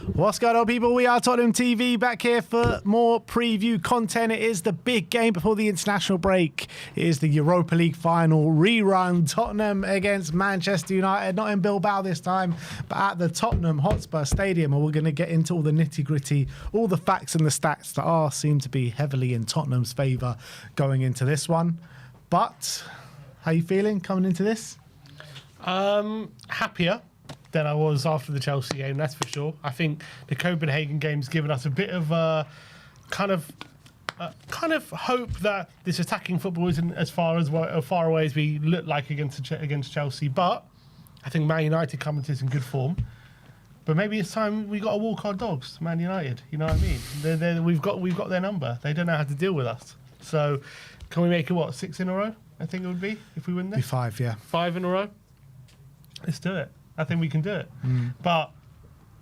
What's going on, people? We are Tottenham TV back here for more preview content. It is the big game before the international break. It is the Europa League final rerun. Tottenham against Manchester United, not in Bilbao this time, but at the Tottenham Hotspur Stadium. And we're going to get into all the nitty-gritty, all the facts and the stats that seem to be heavily in Tottenham's favour going into this one. But how are you feeling coming into this? Happier than I was after the Chelsea game, that's for sure. I think the Copenhagen game's given us a bit of kind of hope that this attacking football isn't as far away as we look like against Chelsea. But I think Man United come into this in good form. But maybe it's time we got to walk our dogs, Man United. You know what I mean? We've got their number. They don't know how to deal with us. So can we make it 6 in a row? I think it would be if we win this. Be 5, yeah. 5 in a row. Let's do it. I think we can do it. But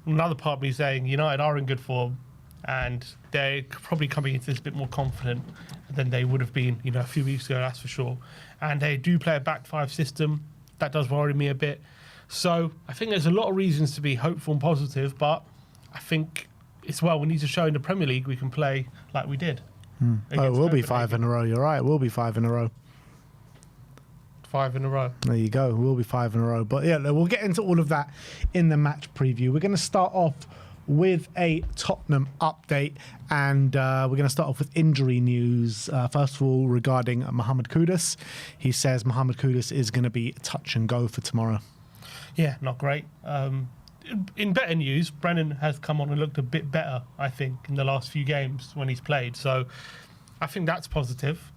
another part of me saying United are in good form and they're probably coming into this a bit more confident than they would have been, a few weeks ago, that's for sure. And they do play a back 5 system. That does worry me a bit. So I think there's a lot of reasons to be hopeful and positive, but I think we need to show in the Premier League we can play like we did. It will be 5 in a row. You're right. It will be 5 in a row. 5 in a row. There you go. We'll be 5 in a row. But yeah, we'll get into all of that in the match preview. We're going to start off with a Tottenham update, and we're going to start off with injury news. First of all, regarding Mohamed Kudus. He says Mohamed Kudus is going to be touch and go for tomorrow. Yeah, not great. In better news, Brennan has come on and looked a bit better, I think, in the last few games when he's played. So I think that's positive.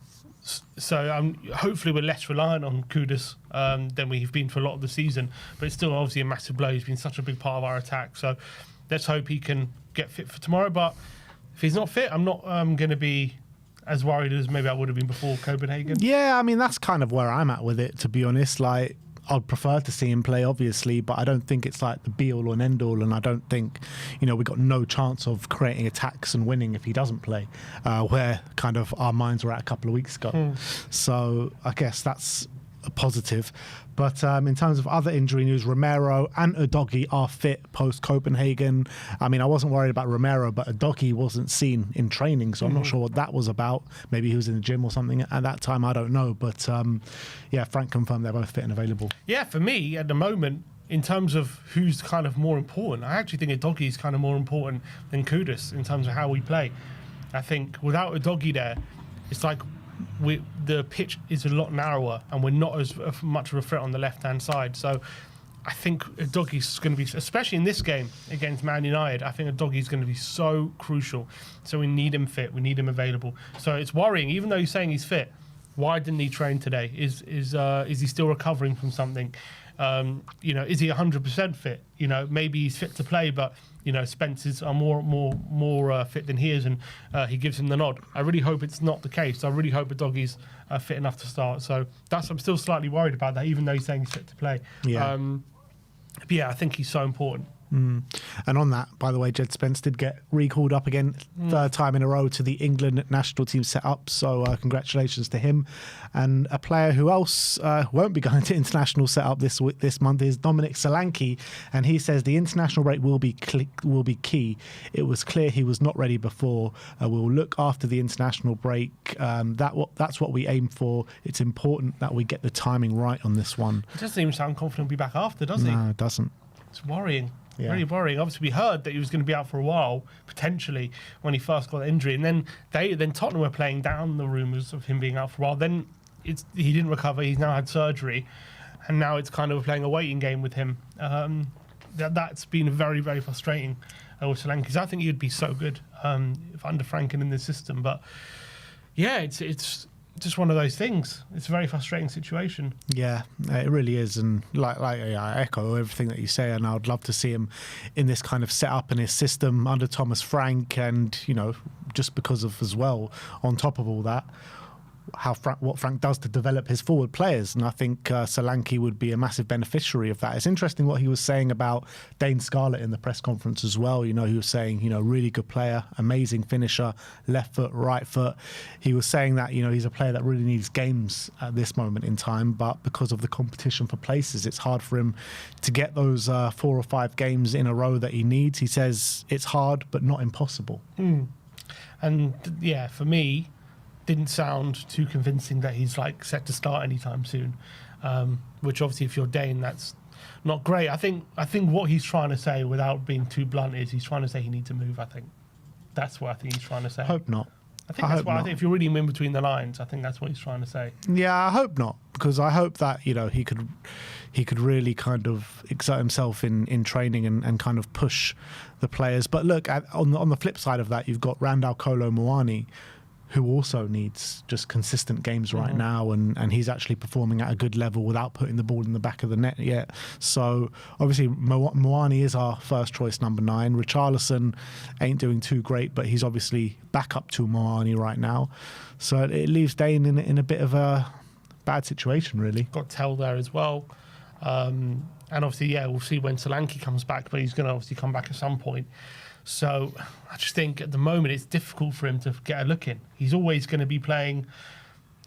So hopefully we're less reliant on Kudus than we've been for a lot of the season. But it's still obviously a massive blow. He's been such a big part of our attack. So let's hope he can get fit for tomorrow. But if he's not fit, I'm not going to be as worried as maybe I would have been before Copenhagen. Yeah, I mean, that's kind of where I'm at with it, to be honest. Like, I'd prefer to see him play, obviously, but I don't think it's like the be-all and end-all, and I don't think, we got no chance of creating attacks and winning if he doesn't play, where kind of our minds were at a couple of weeks ago. So I guess that's a positive. But in terms of other injury news, Romero and Udogie are fit post-Copenhagen. I mean, I wasn't worried about Romero, but Udogie wasn't seen in training, so I'm not sure what that was about. Maybe he was in the gym or something at that time, I don't know. But yeah, Frank confirmed they're both fit and available. Yeah, for me, at the moment, in terms of who's kind of more important, I actually think Udogie is kind of more important than Kudus in terms of how we play. I think without Udogie there, it's like the pitch is a lot narrower and we're not as much of a threat on the left-hand side. So I think Udogie's going to be, especially in this game against Man United, I think Udogie's going to be so crucial. So we need him fit, we need him available. So it's worrying, even though he's saying he's fit, why didn't he train today? Is he still recovering from something? Is he 100% fit? Maybe he's fit to play, but Spence's are more fit than he is, and he gives him the nod. I really hope it's not the case. I really hope Udogie's fit enough to start. So I'm still slightly worried about that, even though he's saying he's fit to play. Yeah. But yeah, I think he's so important. And on that, by the way, Jed Spence did get recalled up again, third time in a row to the England national team setup. So congratulations to him. And a player who else won't be going to international setup this month is Dominic Solanke. And he says the international break will be key. It was clear he was not ready before. We'll look after the international break. That's what we aim for. It's important that we get the timing right on this one. It doesn't even sound confident he'll be back after, does he? No, it doesn't. It's worrying. Yeah. Really worrying. Obviously, we heard that he was going to be out for a while, potentially, when he first got the injury. And then Tottenham were playing down the rumours of him being out for a while. Then he didn't recover. He's now had surgery. And now it's kind of playing a waiting game with him. That's been very, very frustrating with Solanke, because I think he'd be so good if under Frank and in the system. But yeah, it's just one of those things. It's a very frustrating situation. Yeah, it really is. And I echo everything that you say, and I would love to see him in this kind of setup in his system under Thomas Frank, and just because of, as well, on top of all that, what Frank does to develop his forward players, and I think Solanke would be a massive beneficiary of that. It's interesting what he was saying about Dane Scarlett in the press conference as well. He was saying, really good player, amazing finisher, left foot, right foot. He was saying that, he's a player that really needs games at this moment in time, but because of the competition for places, it's hard for him to get those 4 or 5 games in a row that he needs. He says it's hard, but not impossible. And yeah, for me, didn't sound too convincing that he's set to start anytime soon. Which obviously, if you're Dane, that's not great. I think what he's trying to say, without being too blunt, is he's trying to say he needs to move. I think that's what I think he's trying to say. Hope not. I think that's what I think. If you're reading in between the lines, I think that's what he's trying to say. Yeah, I hope not, because I hope that he could really kind of exert himself in training and kind of push the players. But look, on the flip side of that, you've got Randall Kolo Muani, who also needs just consistent games right now, and he's actually performing at a good level without putting the ball in the back of the net yet. So obviously Muani is our first choice number 9. Richarlison ain't doing too great, but he's obviously back up to Muani right now. So it leaves Dane in a bit of a bad situation, really. Got Tell there as well. And obviously, we'll see when Solanke comes back, but he's going to obviously come back at some point. So I just think at the moment it's difficult for him to get a look in. He's always going to be playing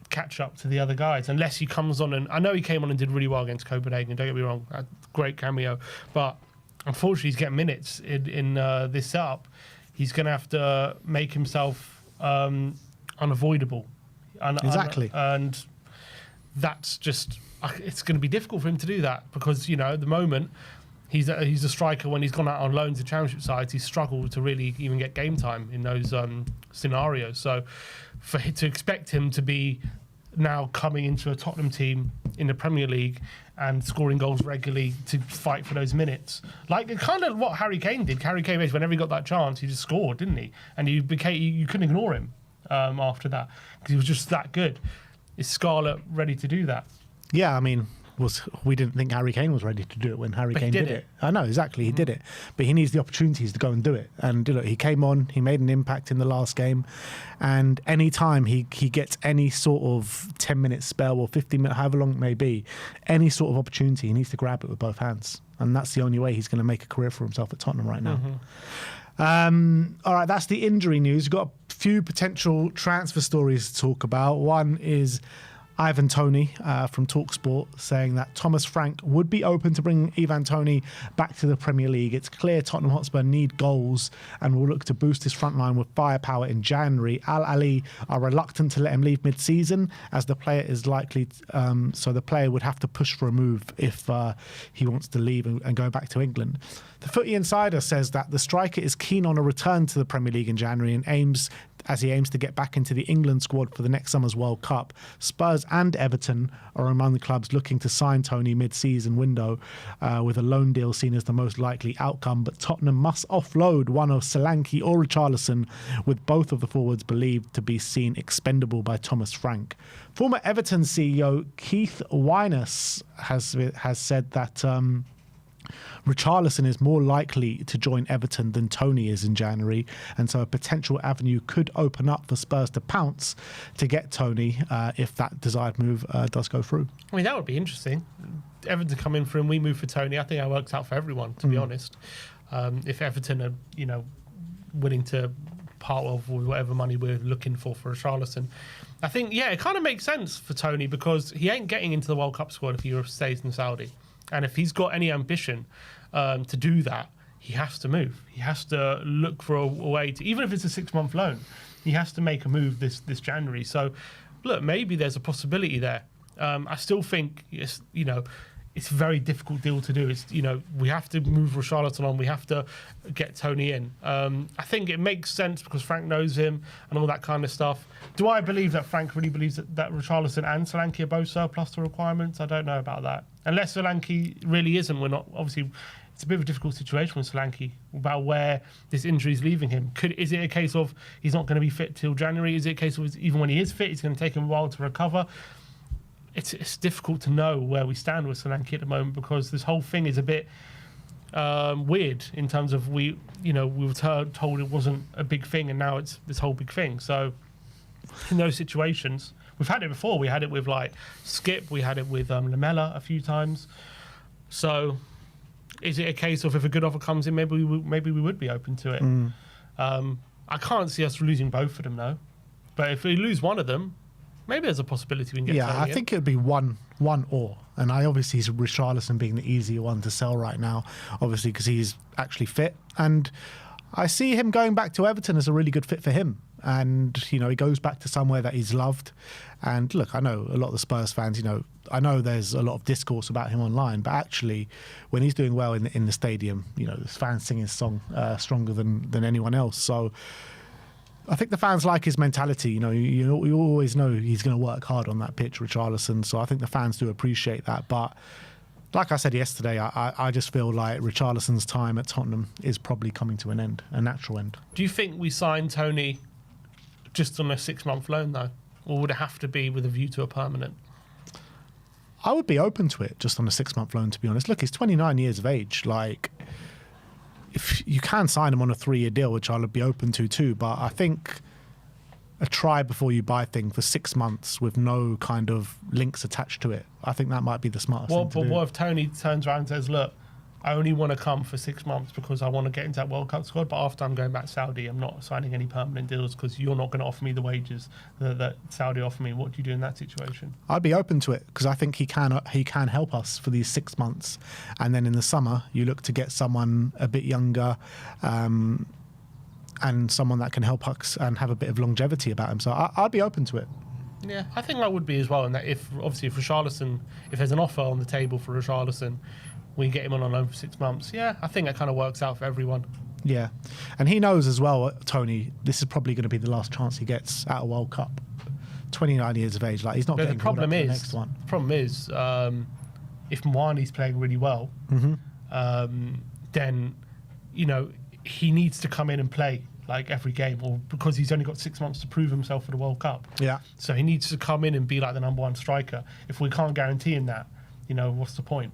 catch up to the other guys, unless he comes on. And I know he came on and did really well against Copenhagen, don't get me wrong, a great cameo. But unfortunately, he's getting minutes in this setup. He's going to have to make himself unavoidable. Exactly. And that's just, it's going to be difficult for him to do that because, at the moment, he's a striker. When he's gone out on loan to championship sides, he's struggled to really even get game time in those scenarios. So to expect him to be now coming into a Tottenham team in the Premier League and scoring goals regularly to fight for those minutes, like kind of what Harry Kane did. Harry Kane, whenever he got that chance, he just scored, didn't he? And you couldn't ignore him after that because he was just that good. Is Scarlett ready to do that? Yeah, I mean, we didn't think Harry Kane was ready to do it when Harry Kane did it. I know, exactly, he did it. But he needs the opportunities to go and do it. And look, he came on, he made an impact in the last game. And any time he gets any sort of 10-minute spell or 15-minute, however long it may be, any sort of opportunity, he needs to grab it with both hands. And that's the only way he's going to make a career for himself at Tottenham right now. All right, that's the injury news. We've got a few potential transfer stories to talk about. One is Ivan Toney from TalkSport saying that Thomas Frank would be open to bringing Ivan Toney back to the Premier League. It's clear Tottenham Hotspur need goals and will look to boost his front line with firepower in January. Al Ali are reluctant to let him leave mid-season as the player is likely, so the player would have to push for a move if he wants to leave and go back to England. The Footy Insider says that the striker is keen on a return to the Premier League in January and aims to get back into the England squad for the next summer's World Cup. Spurs and Everton are among the clubs looking to sign Toney mid-season window, with a loan deal seen as the most likely outcome. But Tottenham must offload one of Solanke or Richarlison, with both of the forwards believed to be seen expendable by Thomas Frank. Former Everton CEO Keith Winus has said that Richarlison is more likely to join Everton than Toney is in January, and so a potential avenue could open up for Spurs to pounce to get Toney if that desired move does go through. I mean, that would be interesting. Everton come in for him, we move for Toney. I think that works out for everyone, to be honest. If Everton are, willing to part with whatever money we're looking for Richarlison, I think, it kind of makes sense for Toney because he ain't getting into the World Cup squad if he stays in Saudi. And if he's got any ambition to do that, he has to move. He has to look for a way to, even if it's a 6-month loan, he has to make a move this January. So, look, maybe there's a possibility there. I still think it's a very difficult deal to do. It's we have to move Richarlison on. We have to get Toney in. I think it makes sense because Frank knows him and all that kind of stuff. Do I believe that Frank really believes that Richarlison and Solanke are both surplus to requirements? I don't know about that. Unless Solanke really isn't, we're not. Obviously, it's a bit of a difficult situation with Solanke about where this injury is leaving him. Is it a case of he's not going to be fit till January? Is it a case of even when he is fit, it's going to take him a while to recover? It's difficult to know where we stand with Solanke at the moment because this whole thing is a bit weird in terms of we were told it wasn't a big thing and now it's this whole big thing. So in those situations, We've had it before. We had it with like Skip. We had it with Lamella a few times. So, is it a case of if a good offer comes in, maybe we would be open to it? I can't see us losing both of them though. But if we lose one of them, maybe there's a possibility we can get. Yeah, I think it would be one or. And I obviously see Richarlison being the easier one to sell right now, obviously because he's actually fit. And I see him going back to Everton as a really good fit for him. And, he goes back to somewhere that he's loved. And look, I know a lot of the Spurs fans, I know there's a lot of discourse about him online, but actually when he's doing well in the stadium, the fans sing his song stronger than anyone else. So I think the fans like his mentality. You always know he's going to work hard on that pitch, Richarlison. So I think the fans do appreciate that. But like I said yesterday, I just feel like Richarlison's time at Tottenham is probably coming to an end, a natural end. Do you think we sign Tony just on a 6-month loan though, or would it have to be with a view to a permanent? I would be open to it just on a 6-month loan, to be honest. Look, he's 29 years of age. Like, if you can sign him on a 3-year deal, which I would be open to too, but I think a try before you buy thing for 6 months with no kind of links attached to it, I think that might be the smartest thing to do. But what if Tony turns around and says, look, I only want to come for 6 months because I want to get into that World Cup squad, but after I'm going back to Saudi, I'm not signing any permanent deals because you're not going to offer me the wages that Saudi offer me. What do you do in that situation? I'd be open to it because I think he can help us for these 6 months, and then in the summer you look to get someone a bit younger and someone that can help us and have a bit of longevity about him. So I'd be open to it. Yeah, I think I would be as well. And that if Richarlison, if there's an offer on the table for Richarlison, we can get him on loan for 6 months. Yeah, I think that kind of works out for everyone. Yeah, and he knows as well, Tony, this is probably going to be the last chance he gets at a World Cup. 29 years of age, like he's not getting called up to the next one. The problem is, if Mwani's playing really well, then he needs to come in and play like every game, or because he's only got 6 months to prove himself for the World Cup. Yeah. So he needs to come in and be like the number one striker. If we can't guarantee him that, what's the point?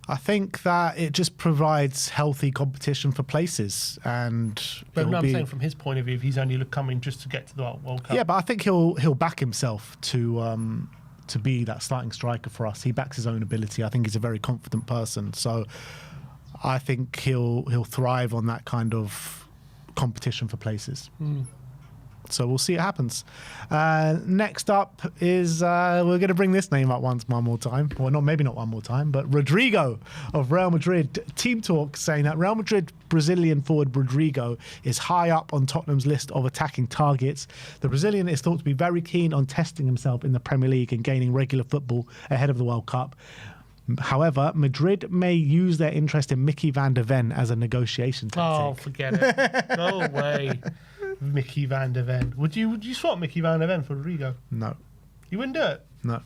I think that it just provides healthy competition for places, and I'm saying from his point of view, if he's only coming just to get to the World Cup. Yeah, but I think he'll back himself to be that starting striker for us. He backs his own ability. I think he's a very confident person, so I think he'll thrive on that kind of competition for places. So we'll see what happens. Next up is, we're going to bring this name up one more time. Well, maybe not one more time, but Rodrigo of Real Madrid. Team Talk saying that Real Madrid Brazilian forward Rodrigo is high up on Tottenham's list of attacking targets. The Brazilian is thought to be very keen on testing himself in the Premier League and gaining regular football ahead of the World Cup. However, Madrid may use their interest in Mickey van der Ven as a negotiation tactic. Oh, forget it. Go away. Mickey van der Ven. Would you swap Mickey van der Ven for Rodrigo? No. You wouldn't do it? No.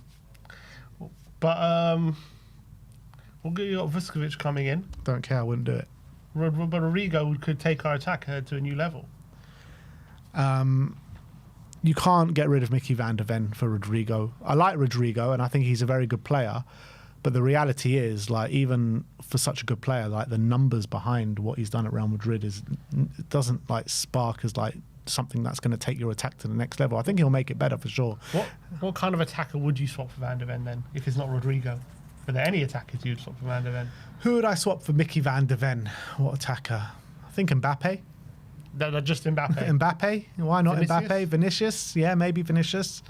But we'll get you got Vuskovic coming in. Don't care, I wouldn't do it. But Rodrigo could take our attack to a new level. You can't get rid of Mickey van der Ven for Rodrigo. I like Rodrigo and I think he's a very good player. But the reality is, like, even for such a good player, like the numbers behind what he's done at Real Madrid it doesn't like spark as like something that's going to take your attack to the next level. I think he'll make it better for sure. What kind of attacker would you swap for Van der Ven then, if it's not Rodrigo? Are there any attackers you'd swap for Van der Ven? Who would I swap for Mickey van der Ven? What attacker? I think Mbappe. They're just Mbappe. Mbappe? Why not Vinicius? Mbappe? Vinicius? Yeah, maybe Vinicius.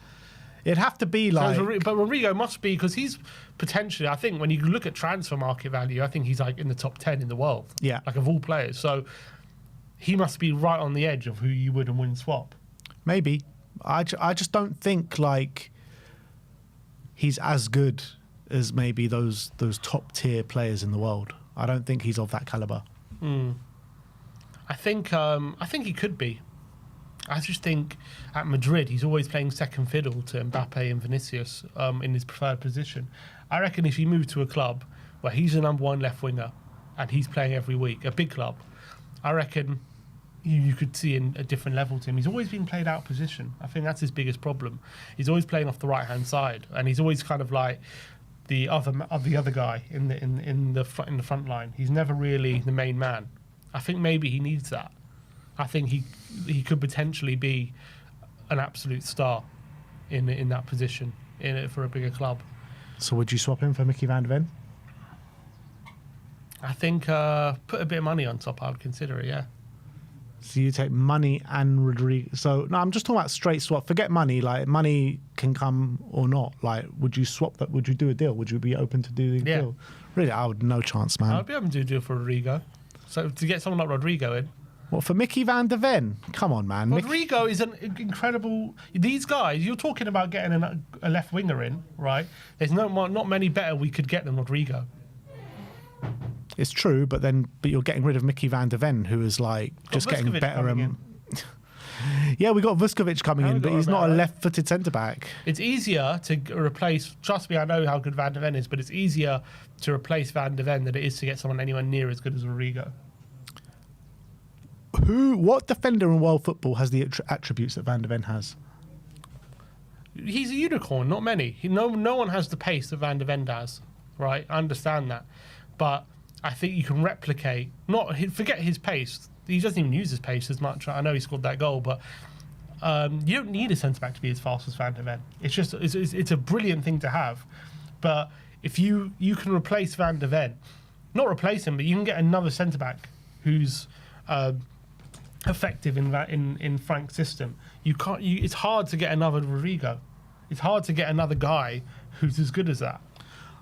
It'd have to be like... But Rodrigo must be, because he's potentially, I think when you look at transfer market value, I think he's like in the top 10 in the world. Yeah. Like of all players. So he must be right on the edge of who you would and wouldn't swap. Maybe. I just don't think like he's as good as maybe those top tier players in the world. I don't think he's of that caliber. I think he could be. I just think at Madrid he's always playing second fiddle to Mbappe and Vinicius in his preferred position. I reckon if he moved to a club where he's the number one left winger and he's playing every week, a big club, I reckon you could see in a different level to him. He's always been played out of position. I think that's his biggest problem. He's always playing off the right hand side, and he's always kind of like the other guy in the front line. He's never really the main man. I think maybe he needs that. I think he could potentially be an absolute star in that position for a bigger club. So would you swap him for Mickey van de Ven? I think put a bit of money on top. I would consider it. Yeah. So you take money and Rodrigo. So no, I'm just talking about straight swap. Forget money. Like money can come or not. Like, would you swap that? Would you do a deal? Would you be open to doing a deal? Really, I would. No chance, man. I'd be open to do a deal for Rodrigo. So to get someone like Rodrigo in. What, for Mickey van de Ven? Come on, man. Rodrigo is an incredible. These guys, you're talking about getting a left winger in, right? There's not many better we could get than Rodrigo. It's true, but you're getting rid of Mickey van de Ven, who is like just getting better. Yeah, we got Vuskovic coming in, but he's not a left-footed centre back. It's easier to replace. Trust me, I know how good Van de Ven is, but it's easier to replace Van de Ven than it is to get someone anywhere near as good as Rodrigo. What defender in world football has the attributes that Van de Ven has? He's a unicorn, not many. No one has the pace that Van de Ven does, right? I understand that, but I think you can replicate. Forget his pace. He doesn't even use his pace as much. I know he scored that goal, but you don't need a centre back to be as fast as Van de Ven. It's just it's a brilliant thing to have, but if you can replace Van de Ven, not replace him, but you can get another centre back who's effective in Frank's system. You can't. It's hard to get another Rodrigo. It's hard to get another guy who's as good as that.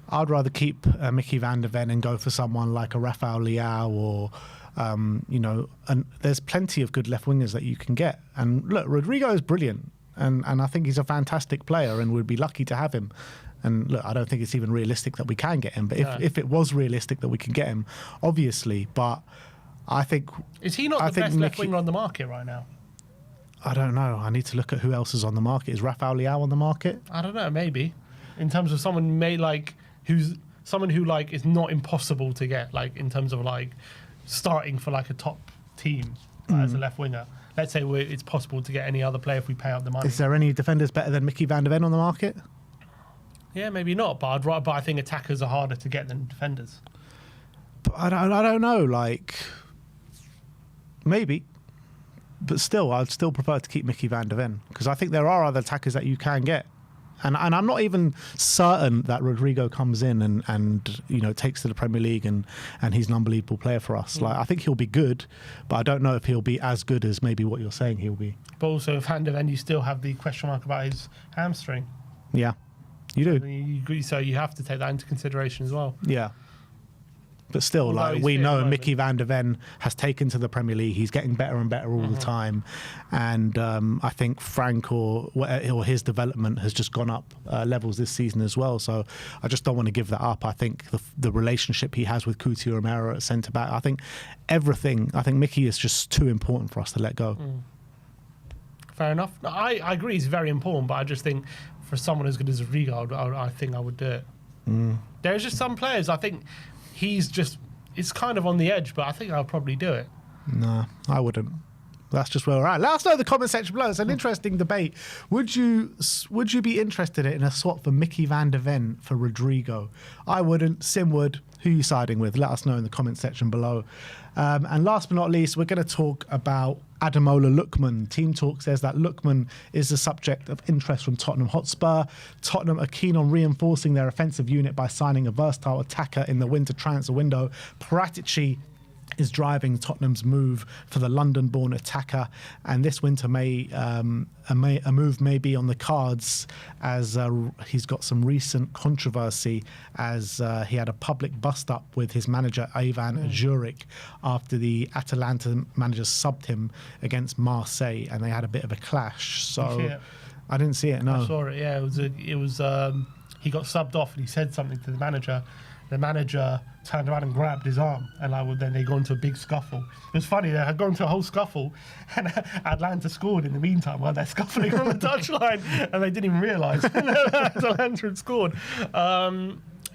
I'd rather keep Mickey van de Ven and go for someone like a Rafael Leao or, and there's plenty of good left wingers that you can get. And look, Rodrigo is brilliant, and I think he's a fantastic player, and we'd be lucky to have him. And look, I don't think it's even realistic that we can get him. But if it was realistic that we can get him, obviously. But I think is he not the best left winger on the market right now? I don't know. I need to look at who else is on the market. Is Rafael Leao on the market? I don't know. Maybe in terms of someone who's someone who is not impossible to get, like in terms of starting for a top team as a left winger. Let's say it's possible to get any other player if we pay out the money. Is there any defenders better than Mickey van de Ven on the market? Yeah, maybe not, but I think attackers are harder to get than defenders. But I don't know, maybe. But still, I'd still prefer to keep Mickey van de Ven because I think there are other attackers that you can get. And I'm not even certain that Rodrigo comes in and takes to the Premier League and he's an unbelievable player for us. I think he'll be good, but I don't know if he'll be as good as maybe what you're saying he'll be. But also, if Van de Ven, you still have the question mark about his hamstring. Yeah, you do. So you have to take that into consideration as well. Yeah. But still, we know Mickey van de Ven has taken to the Premier League. He's getting better and better all the time. And I think Frank or his development has just gone up levels this season as well. So I just don't want to give that up. I think the relationship he has with Coutinho Romero at centre-back, I think Mickey is just too important for us to let go. Fair enough. I agree he's very important, but I just think for someone as good as Rodrigo, I think I would do it. There's just some players, I think... it's kind of on the edge, but I think I'll probably do it. No, I wouldn't. That's just where we're at. Let us know in the comment section below. It's an interesting debate. Would you be interested in a swap for Mickey van de Ven for Rodrigo? I wouldn't. Sim would. Who are you siding with? Let us know in the comment section below. And last but not least, we're going to talk about Ademola Lookman. Team Talk says that Lookman is the subject of interest from Tottenham Hotspur. Tottenham are keen on reinforcing their offensive unit by signing a versatile attacker in the winter transfer window. Paratici is driving Tottenham's move for the London-born attacker, and this winter a move may be on the cards as he's got some recent controversy as he had a public bust-up with his manager Ivan Juric after the Atalanta manager subbed him against Marseille, and they had a bit of a clash. So I didn't see it. No, I saw it. Yeah, it was. He got subbed off, and he said something to the manager. The manager turned around and grabbed his arm, and then they got into a big scuffle. It was funny, they had gone into a whole scuffle, and Atlanta scored in the meantime while they're scuffling on the touchline, and they didn't even realise Atlanta had scored.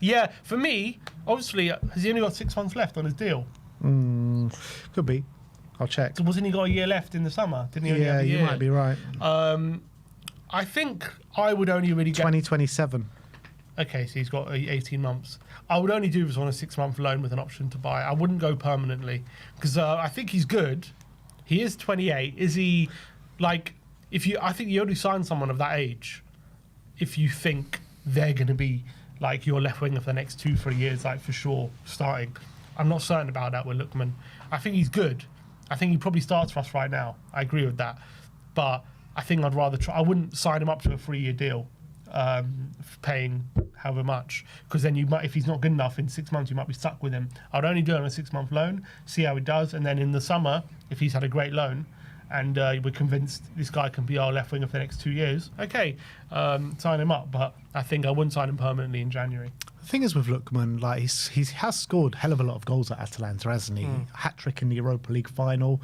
Yeah, for me, obviously, has he only got 6 months left on his deal? Could be. I'll check. So wasn't he got a year left in the summer? Didn't he only have a year? You might be right. I think I would only really get... 2027. Okay, so he's got 18 months. I would only do this on a 6-month loan with an option to buy. I wouldn't go permanently because I think he's good. He is 28. Is he I think you only sign someone of that age if you think they're going to be like your left winger for the next 2-3 years, like for sure starting. I'm not certain about that with Lookman. I think he's good. I think he probably starts for us right now. I agree with that. But I think I'd rather try. I wouldn't sign him up to a 3-year deal, paying however much, because then you might, if he's not good enough in 6 months, you might be stuck with him. I'd only do it on a 6-month loan, see how he does, and then in the summer, if he's had a great loan, and we're convinced this guy can be our left winger for the next 2 years, okay, sign him up. But I think I wouldn't sign him permanently in January. The thing is with Lookman, like he has scored a hell of a lot of goals at Atalanta, hasn't he? Hat trick in the Europa League final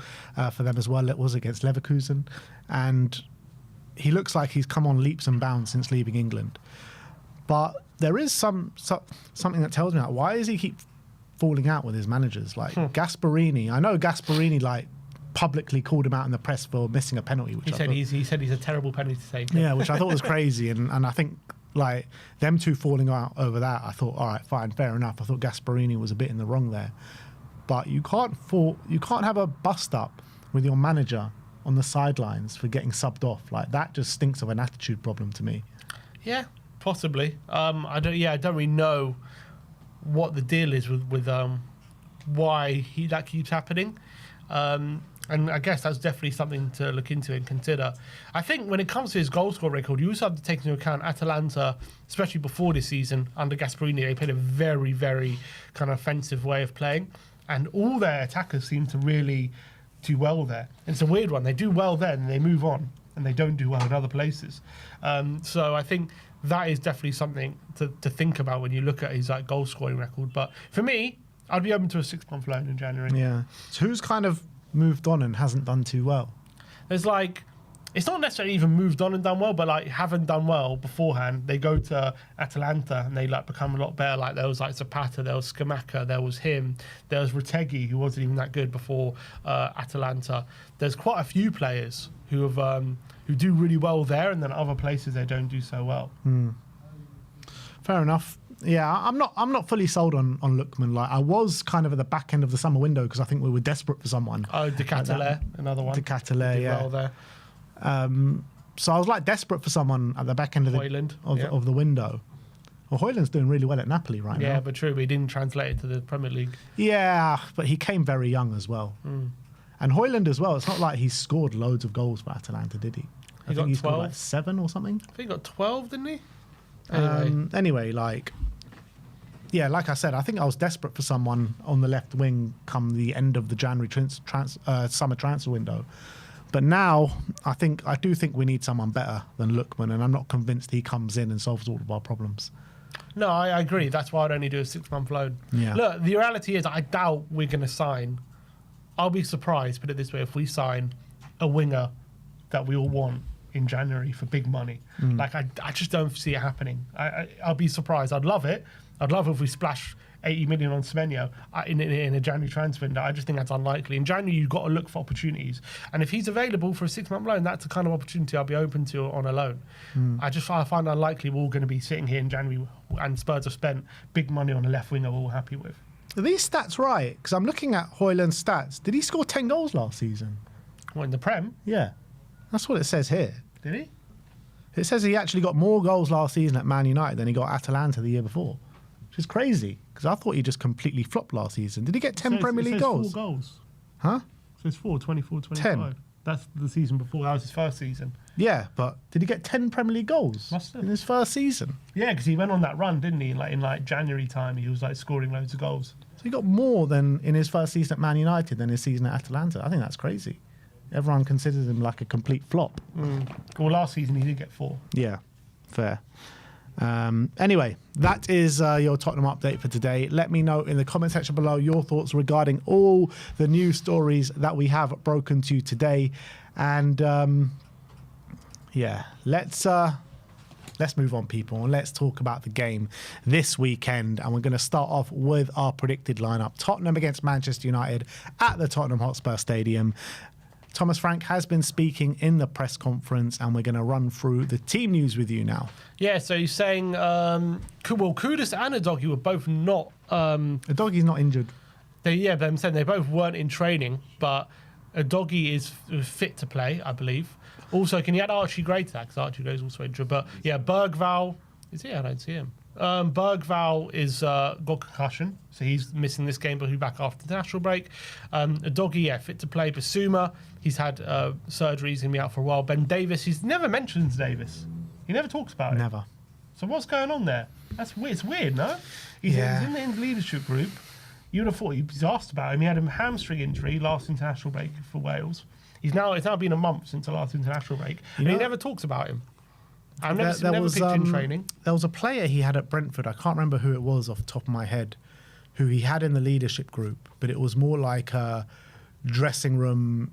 for them as well. It was against Leverkusen, and he looks like he's come on leaps and bounds since leaving England. But there is something that tells me that why does he keep falling out with his managers? Like Gasperini, I know Gasperini like publicly called him out in the press for missing a penalty. Which he said he's a terrible penalty taker. Yeah, which I thought was crazy, and I think like them two falling out over that, I thought, all right, fine, fair enough. I thought Gasperini was a bit in the wrong there, but you can't have a bust up with your manager on the sidelines for getting subbed off. Like that just stinks of an attitude problem to me. Yeah, possibly. I don't really know what the deal is with why that keeps happening. And I guess that's definitely something to look into and consider. I think when it comes to his goal score record, you also have to take into account Atalanta, especially before this season, under Gasperini, they played a very, very kind of offensive way of playing. And all their attackers seem to really do well there. And it's a weird one. They do well there and they move on, and they don't do well in other places. So I think that is definitely something to think about when you look at his like goal scoring record. But for me, I'd be open to a 6-month loan in January. Yeah. So who's kind of moved on and hasn't done too well? There's like, it's not necessarily even moved on and done well, but like haven't done well beforehand. They go to Atalanta and they like become a lot better. Like there was like Zapata, there was Scamacca, there was him, there was Retegui, who wasn't even that good before Atalanta. There's quite a few players who have who do really well there, and then other places they don't do so well. Fair enough. Yeah, I'm not fully sold on Lookman. Like I was kind of at the back end of the summer window because I think we were desperate for someone. Oh, De Ketelaere, another one. De Ketelaere, yeah. Well there. So I was like desperate for someone at the back end of of the window. Well, Højlund's doing really well at Napoli right now. Yeah, but true, but he didn't translate it to the Premier League. Yeah, but he came very young as well. And Højlund as well. It's not like he's scored loads of goals for Atalanta, did he? I think he scored like 7 or something. I think he got 12, didn't he? Anyway, like I said, I think I was desperate for someone on the left wing come the end of the January summer transfer window. But now I do think we need someone better than Lookman, and I'm not convinced he comes in and solves all of our problems. No, I agree. That's why I'd only do a 6-month loan. Yeah. Look, the reality is I doubt we're going to sign. I'll be surprised, put it this way, if we sign a winger that we all want in January for big money. Like I just don't see it happening. I'll be surprised. I'd love it. I'd love if we splash 80 million on Semenyo in a January transfer window. I just think that's unlikely. In January, you've got to look for opportunities. And if he's available for a 6-month loan, that's the kind of opportunity I'll be open to on a loan. I find unlikely we're all going to be sitting here in January and Spurs have spent big money on a left winger we're all happy with. Are these stats right? Because I'm looking at Højlund's stats. Did he score 10 goals last season? What, in the Prem? Yeah. That's what it says here. Did he? It says he actually got more goals last season at Man United than he got at Atalanta the year before. Which is crazy, because I thought he just completely flopped last season. Did he get 10 Premier League goals? 4 goals. Huh? So it's 24, 25. 10. That's the season before. That was his first season. Yeah, but did he get 10 Premier League goals Must have. in his first season? Yeah, because he went on that run, didn't he? In January time, he was like scoring loads of goals. So he got more than in his first season at Man United than his season at Atalanta. I think that's crazy. Everyone considers him like a complete flop. Well, last season he did get 4. Yeah, fair. Anyway, that is your Tottenham update for today. Let me know in the comment section below your thoughts regarding all the news stories that we have broken to today. And let's move on, people, and let's talk about the game this weekend. And we're going to start off with our predicted lineup. Tottenham against Manchester United at the Tottenham Hotspur Stadium. Thomas Frank has been speaking in the press conference, and we're going to run through the team news with you now. Yeah, so he's saying, Kudus and Udogie were both not... Udogie's not injured. But I'm saying they both weren't in training, but Udogie is fit to play, I believe. Also, can you add Archie Gray to that? Because Archie Gray's also injured. But yeah, Bergval, is he? I don't see him. Bergval is got concussion, so he's missing this game, but he'll be back after the international break. Doggy, fit to play. Basuma, he's had surgery, he's going to be out for a while. Ben Davis, he's never mentions Davis. He never talks about it. Never. So what's going on there? That's weird. It's weird, no? He's in the leadership group. You would have thought he's asked about him. He had a hamstring injury last international break for Wales. It's now been a month since the last international break, and he never talks about him. I've never picked in training. There was a player he had at Brentford. I can't remember who it was off the top of my head, who he had in the leadership group, but it was more like a dressing room,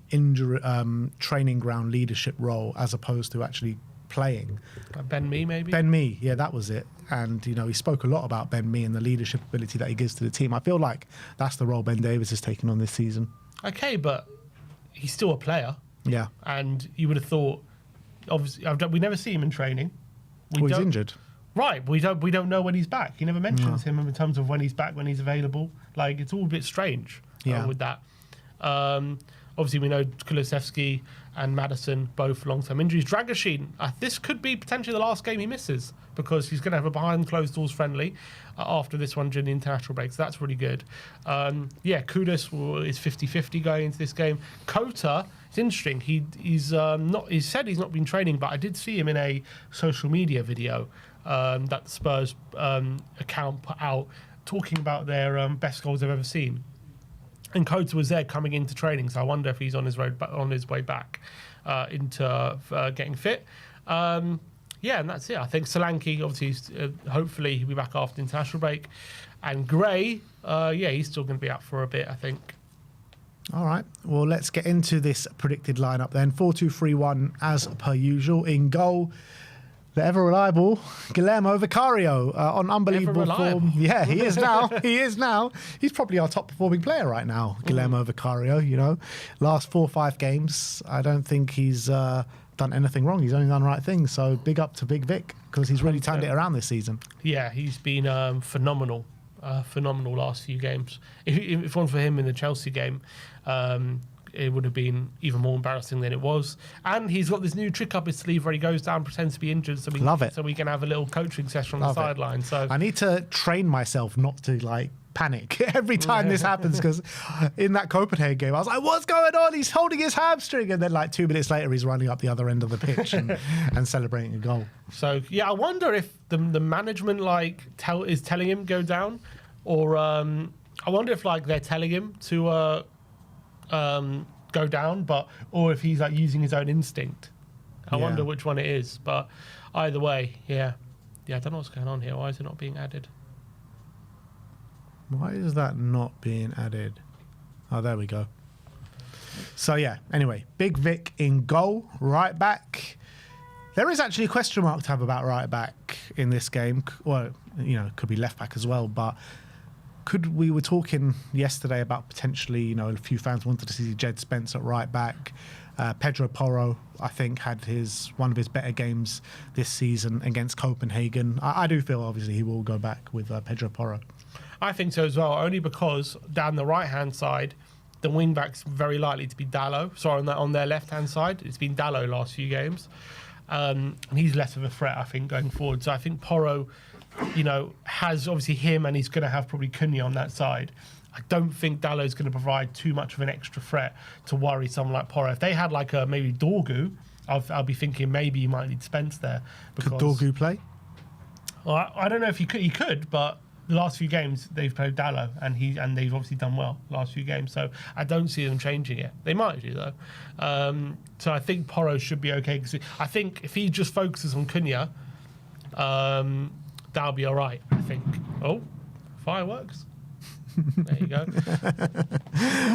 training ground leadership role as opposed to actually playing. Ben Mee, maybe? Ben Mee, yeah, that was it. And, he spoke a lot about Ben Mee and the leadership ability that he gives to the team. I feel like that's the role Ben Davis has taken on this season. Okay, but he's still a player. Yeah. And you would have thought, obviously, we never see him in training. He's injured. Right, we don't know when he's back. He never mentions him in terms of when he's back, when he's available. Like, it's all a bit strange with that. Obviously, we know Kulusevski and Maddison, both long-term injuries. Dragoshin, this could be potentially the last game he misses because he's going to have a behind-closed-doors friendly after this one during the international break, so that's really good. Kudus is 50-50 going into this game. Kota, it's interesting. He said he's not been training, but I did see him in a social media video that the Spurs account put out talking about their best goals they've ever seen. And Kota was there coming into training, so I wonder if he's on his way back into getting fit. And that's it. I think Solanke, obviously, hopefully he'll be back after international break. And Gray, he's still going to be out for a bit, I think. All right. Well, let's get into this predicted lineup then. 4-2-3-1 as per usual. In goal, the ever-reliable Guillermo Vicario on unbelievable form. Yeah, he is now. He's probably our top-performing player right now, Guillermo Vicario, Last 4 or 5 games, I don't think he's done anything wrong. He's only done the right things. So big up to Big Vic because he's really turned it around this season. Yeah, he's been phenomenal. Phenomenal last few games. If it wasn't for him in the Chelsea game, it would have been even more embarrassing than it was. And he's got this new trick up his sleeve where he goes down, pretends to be injured, so we can have a little coaching session on the sideline. So I need to train myself not to panic every time this happens because in that Copenhagen game I was like, what's going on? He's holding his hamstring, and then 2 minutes later he's running up the other end of the pitch and celebrating a goal. So I wonder if the management is telling him go down, or I wonder if they're telling him to go down, or if he's using his own instinct. I wonder which one it is, but either way, I don't know what's going on here. Why is it not being added? Why is that not being added? Oh, there we go. So anyway, Big Vic in goal, right back. There is actually a question mark to have about right back in this game. Well, it could be left back as well, but we were talking yesterday about potentially, a few fans wanted to see Jed Spence at right back. Pedro Porro, I think, had one of his better games this season against Copenhagen. I do feel, obviously, he will go back with Pedro Porro. I think so as well, only because down the right-hand side, the wing-back's very likely to be Dalot. Sorry, on their left-hand side, it's been Dalot last few games. And he's less of a threat, I think, going forward. So I think Porro, has obviously him, and he's going to have probably Cunha on that side. I don't think Dalot's going to provide too much of an extra threat to worry someone like Porro. If they had maybe Dorgu, I'll be thinking maybe you might need Spence there. Could Dorgu play? Well, I don't know if he could, but the last few games they've played Dalot, and they've obviously done well last few games. So I don't see them changing it. They might do though. So I think Porro should be okay. Because I think if he just focuses on Cunha, that'll be all right. I think. Oh, fireworks. There you go.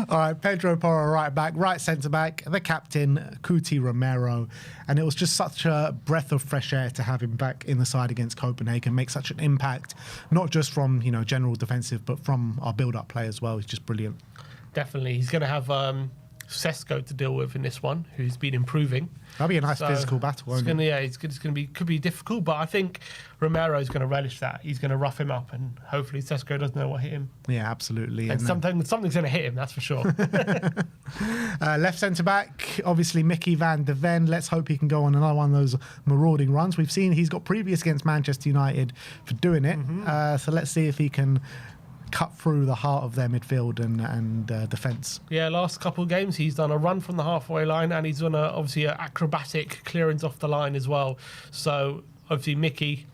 All right, Pedro Porro right back, right centre back, the captain Cuti Romero, and it was just such a breath of fresh air to have him back in the side against Copenhagen, make such an impact, not just from general defensive, but from our build-up play as well. He's just brilliant. Definitely, he's going to have Sesko to deal with in this one, who's been improving. That'll be a nice So physical battle, won't it? it's going to be could be difficult, but I think Romero's going to relish that. He's going to rough him up, and hopefully Sesko doesn't know what hit him. Yeah, absolutely. And something's going to hit him, that's for sure. Left centre back, obviously Mickey van de Ven. Let's hope he can go on another one of those marauding runs. We've seen he's got previous against Manchester United for doing it. So let's see if he can cut through the heart of their midfield and defence. Yeah, last couple of games he's done a run from the halfway line, and he's done obviously an acrobatic clearance off the line as well. So obviously Mickey,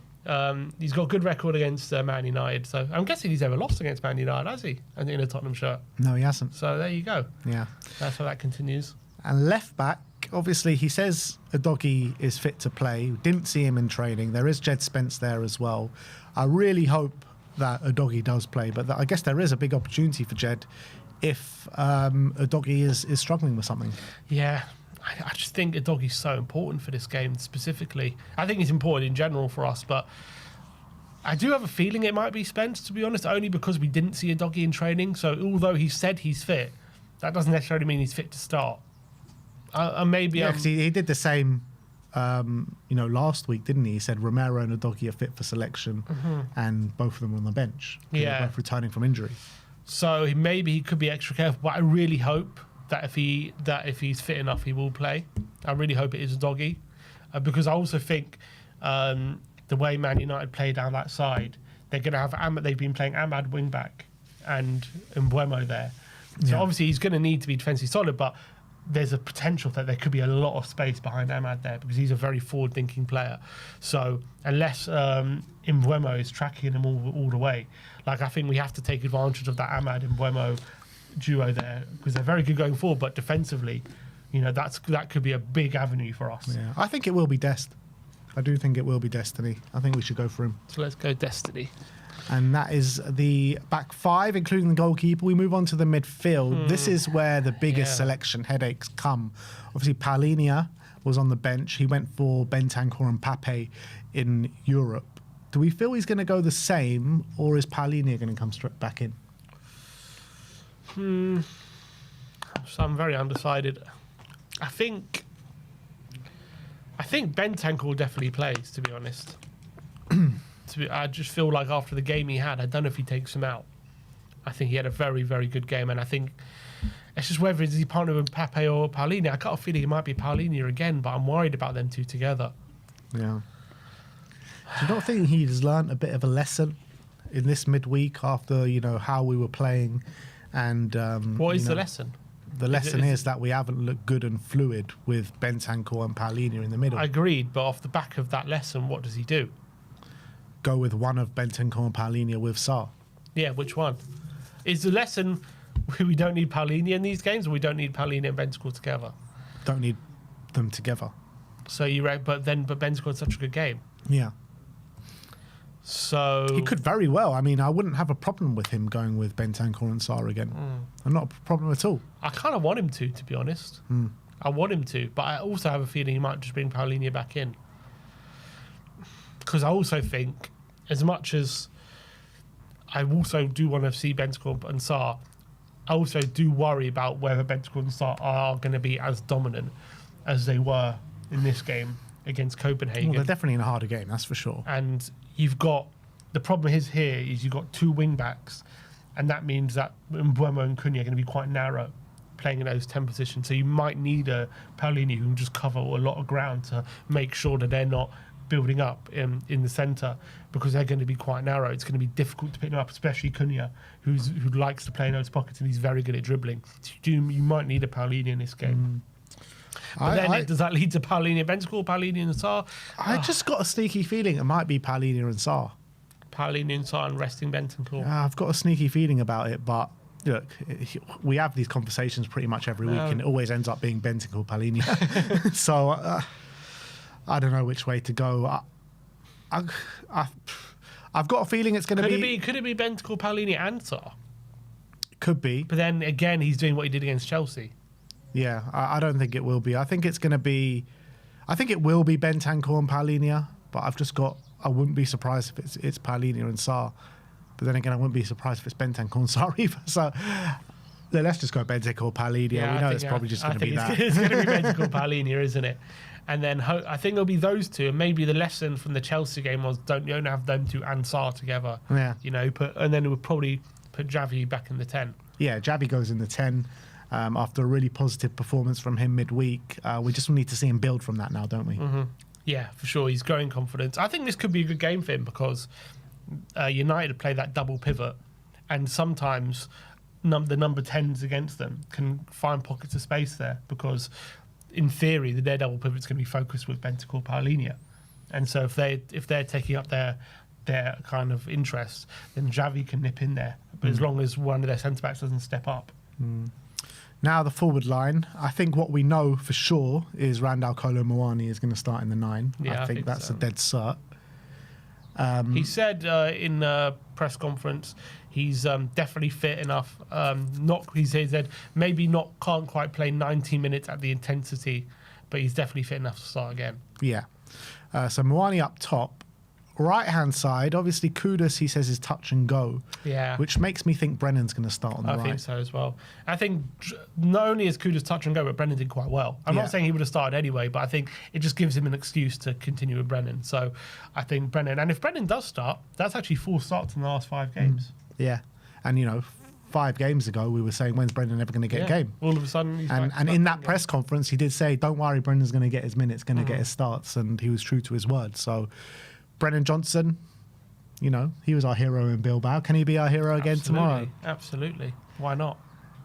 he's got a good record against Man United. So I'm guessing he's never lost against Man United, has he? In a Tottenham shirt. No, he hasn't. So there you go. Yeah. That's how that continues. And left back, obviously he says Udogie is fit to play. Didn't see him in training. There is Jed Spence there as well. I really hope that Udogie does play, but I guess there is a big opportunity for Jed if Udogie is struggling with something. Yeah, I just think Udogie's so important for this game specifically. I think he's important in general for us, but I do have a feeling it might be Spence, to be honest, only because we didn't see Udogie in training. So although he said he's fit, that doesn't necessarily mean he's fit to start. Maybe because he did the same last week, didn't he? He said Romero and Udogie are fit for selection, and both of them are on the bench. Yeah, they're both returning from injury. So maybe he could be extra careful. But I really hope that if he's fit enough, he will play. I really hope it is Udogie, because I also think the way Man United play down that side, they're going to have they've been playing Ahmad wing back and Mbeumo there. So obviously he's going to need to be defensively solid, but there's a potential that there could be a lot of space behind Ahmad there because he's a very forward-thinking player. So unless Mbeumo is tracking him all the way, I think we have to take advantage of that Ahmad Mbeumo duo there because they're very good going forward, but defensively, that could be a big avenue for us. Yeah, I think it will be Dest. I do think it will be Destiny. I think we should go for him. So let's go Destiny. And that is the back five, including the goalkeeper. We move on to the midfield. This is where the biggest selection headaches come. Obviously, Palhinha was on the bench. He went for Bentancur and Pape in Europe. Do we feel he's going to go the same, or is Palhinha going to come straight back in? So I'm very undecided. I think Bentancur definitely plays, to be honest. I just feel like after the game he had, I don't know if he takes him out. I think he had a very, very good game, and I think it's just whether he's partnered with Pape or Palhinha. I got a feeling it might be Palhinha again, but I'm worried about them two together. Yeah. Do you not think he's learnt a bit of a lesson in this midweek after, how we were playing? And what is the lesson? The lesson is that we haven't looked good and fluid with Bentancur and Palhinha in the middle. I agreed, but off the back of that lesson, what does he do? Go with one of Bentancur and Palhinha with Sarr. Yeah, which one? Is the lesson we don't need Palhinha in these games, or we don't need Palhinha and Bentancur together? Don't need them together. So but Bentancur had such a good game. Yeah. So he could very well. I mean, I wouldn't have a problem with him going with Bentancur and Sarr again. Not a problem at all. I kind of want him to be honest. I want him to, but I also have a feeling he might just bring Palhinha back in. Because I also think, as much as I also do want to see Bentancur and Sarr, I also do worry about whether Bentancur and Sarr are going to be as dominant as they were in this game against Copenhagen. Well, they're definitely in a harder game, that's for sure. And you've got, the problem is you've got two wing backs, and that means that Mbeumo and Cunha are going to be quite narrow, playing in those 10 positions. So you might need a Palhinha who can just cover a lot of ground to make sure that they're not building up in the centre, because they're going to be quite narrow. It's going to be difficult to pick them up, especially Cunha, who likes to play in those pockets and he's very good at dribbling. You might need a Palhinha in this game. But then does that lead to Palhinha, Bentancur, Palhinha and Sarr? I just got a sneaky feeling it might be Palhinha and Sarr. Palhinha and Sarr and resting Bentancur. I've got a sneaky feeling about it, but look, we have these conversations pretty much every week, and it always ends up being Bentancur, Palhinha. So I don't know which way to go. I've got a feeling it's going to be... Could it be Bentancur, Palhinha and Sarr? Could be. But then again, he's doing what he did against Chelsea. Yeah, I don't think it will be. I think it's going to be... I think it will be Bentancur and Palhinha, but I wouldn't be surprised if it's Palhinha and Sarr. But then again, I wouldn't be surprised if it's Bentancur and Sarr either. So Let's just go Bentic or Palini. Yeah, we know it's probably just going to be that. It's going to be Bentic or Palini, isn't it? And then I think it'll be those two. And maybe the lesson from the Chelsea game was don't have them two and Sarr together. Yeah. And then it would probably put Javi back in the 10. Yeah, Javi goes in the 10 after a really positive performance from him midweek. We just need to see him build from that now, don't we? Mm-hmm. Yeah, for sure. He's growing confidence. I think this could be a good game for him because United play that double pivot, and sometimes the number 10s against them can find pockets of space there because, in theory, their double pivot's going to be focused with Bentic or Paulinho. And so if they're taking up their kind of interest, then Javi can nip in there. But as long as one of their centre-backs doesn't step up. Now the forward line. I think what we know for sure is Randall Kolo Muani is going to start in the 9. Yeah, I think that's so. A dead cert. He said in a press conference he's definitely fit enough. He said maybe can't quite play 90 minutes at the intensity, but he's definitely fit enough to start again. Yeah. So Muani up top. Right hand side, obviously Kudus, he says, is touch and go. Yeah. Which makes me think Brennan's going to start on the right. I think so as well. I think not only is Kudus touch and go, but Brennan did quite well. I'm not saying he would have started anyway, but I think it just gives him an excuse to continue with Brennan. So I think Brennan, and if Brennan does start, that's actually 4 starts in the last 5 games. Yeah. And 5 games ago, we were saying, when's Brendan ever going to get a game? All of a sudden, he's and in that press conference, he did say, don't worry, Brendan's going to get his minutes, going to get his starts, and he was true to his word. So Brennan Johnson, he was our hero in Bilbao. Can he be our hero again tomorrow? Absolutely. Why not?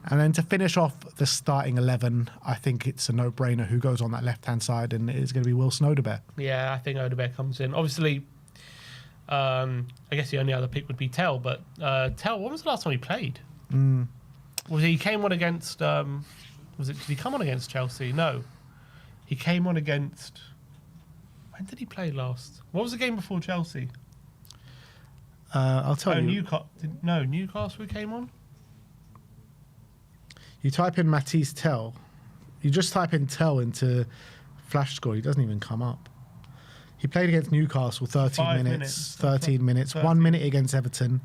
And then to finish off the starting 11, I think it's a no-brainer who goes on that left-hand side, and it is going to be Wilson Odobert. Yeah, I think Odobert comes in. Obviously, I guess the only other pick would be Tell, but Tell, when was the last time he played? He came on against... did he come on against Chelsea? No. He came on against... When did he play last? What was the game before Chelsea? I'll tell you. Newcastle came on? You type in Matisse Tell. You just type in Tell into Flash Score. He doesn't even come up. He played against Newcastle 13 minutes. 13 minutes. 13. 1 minute against Everton.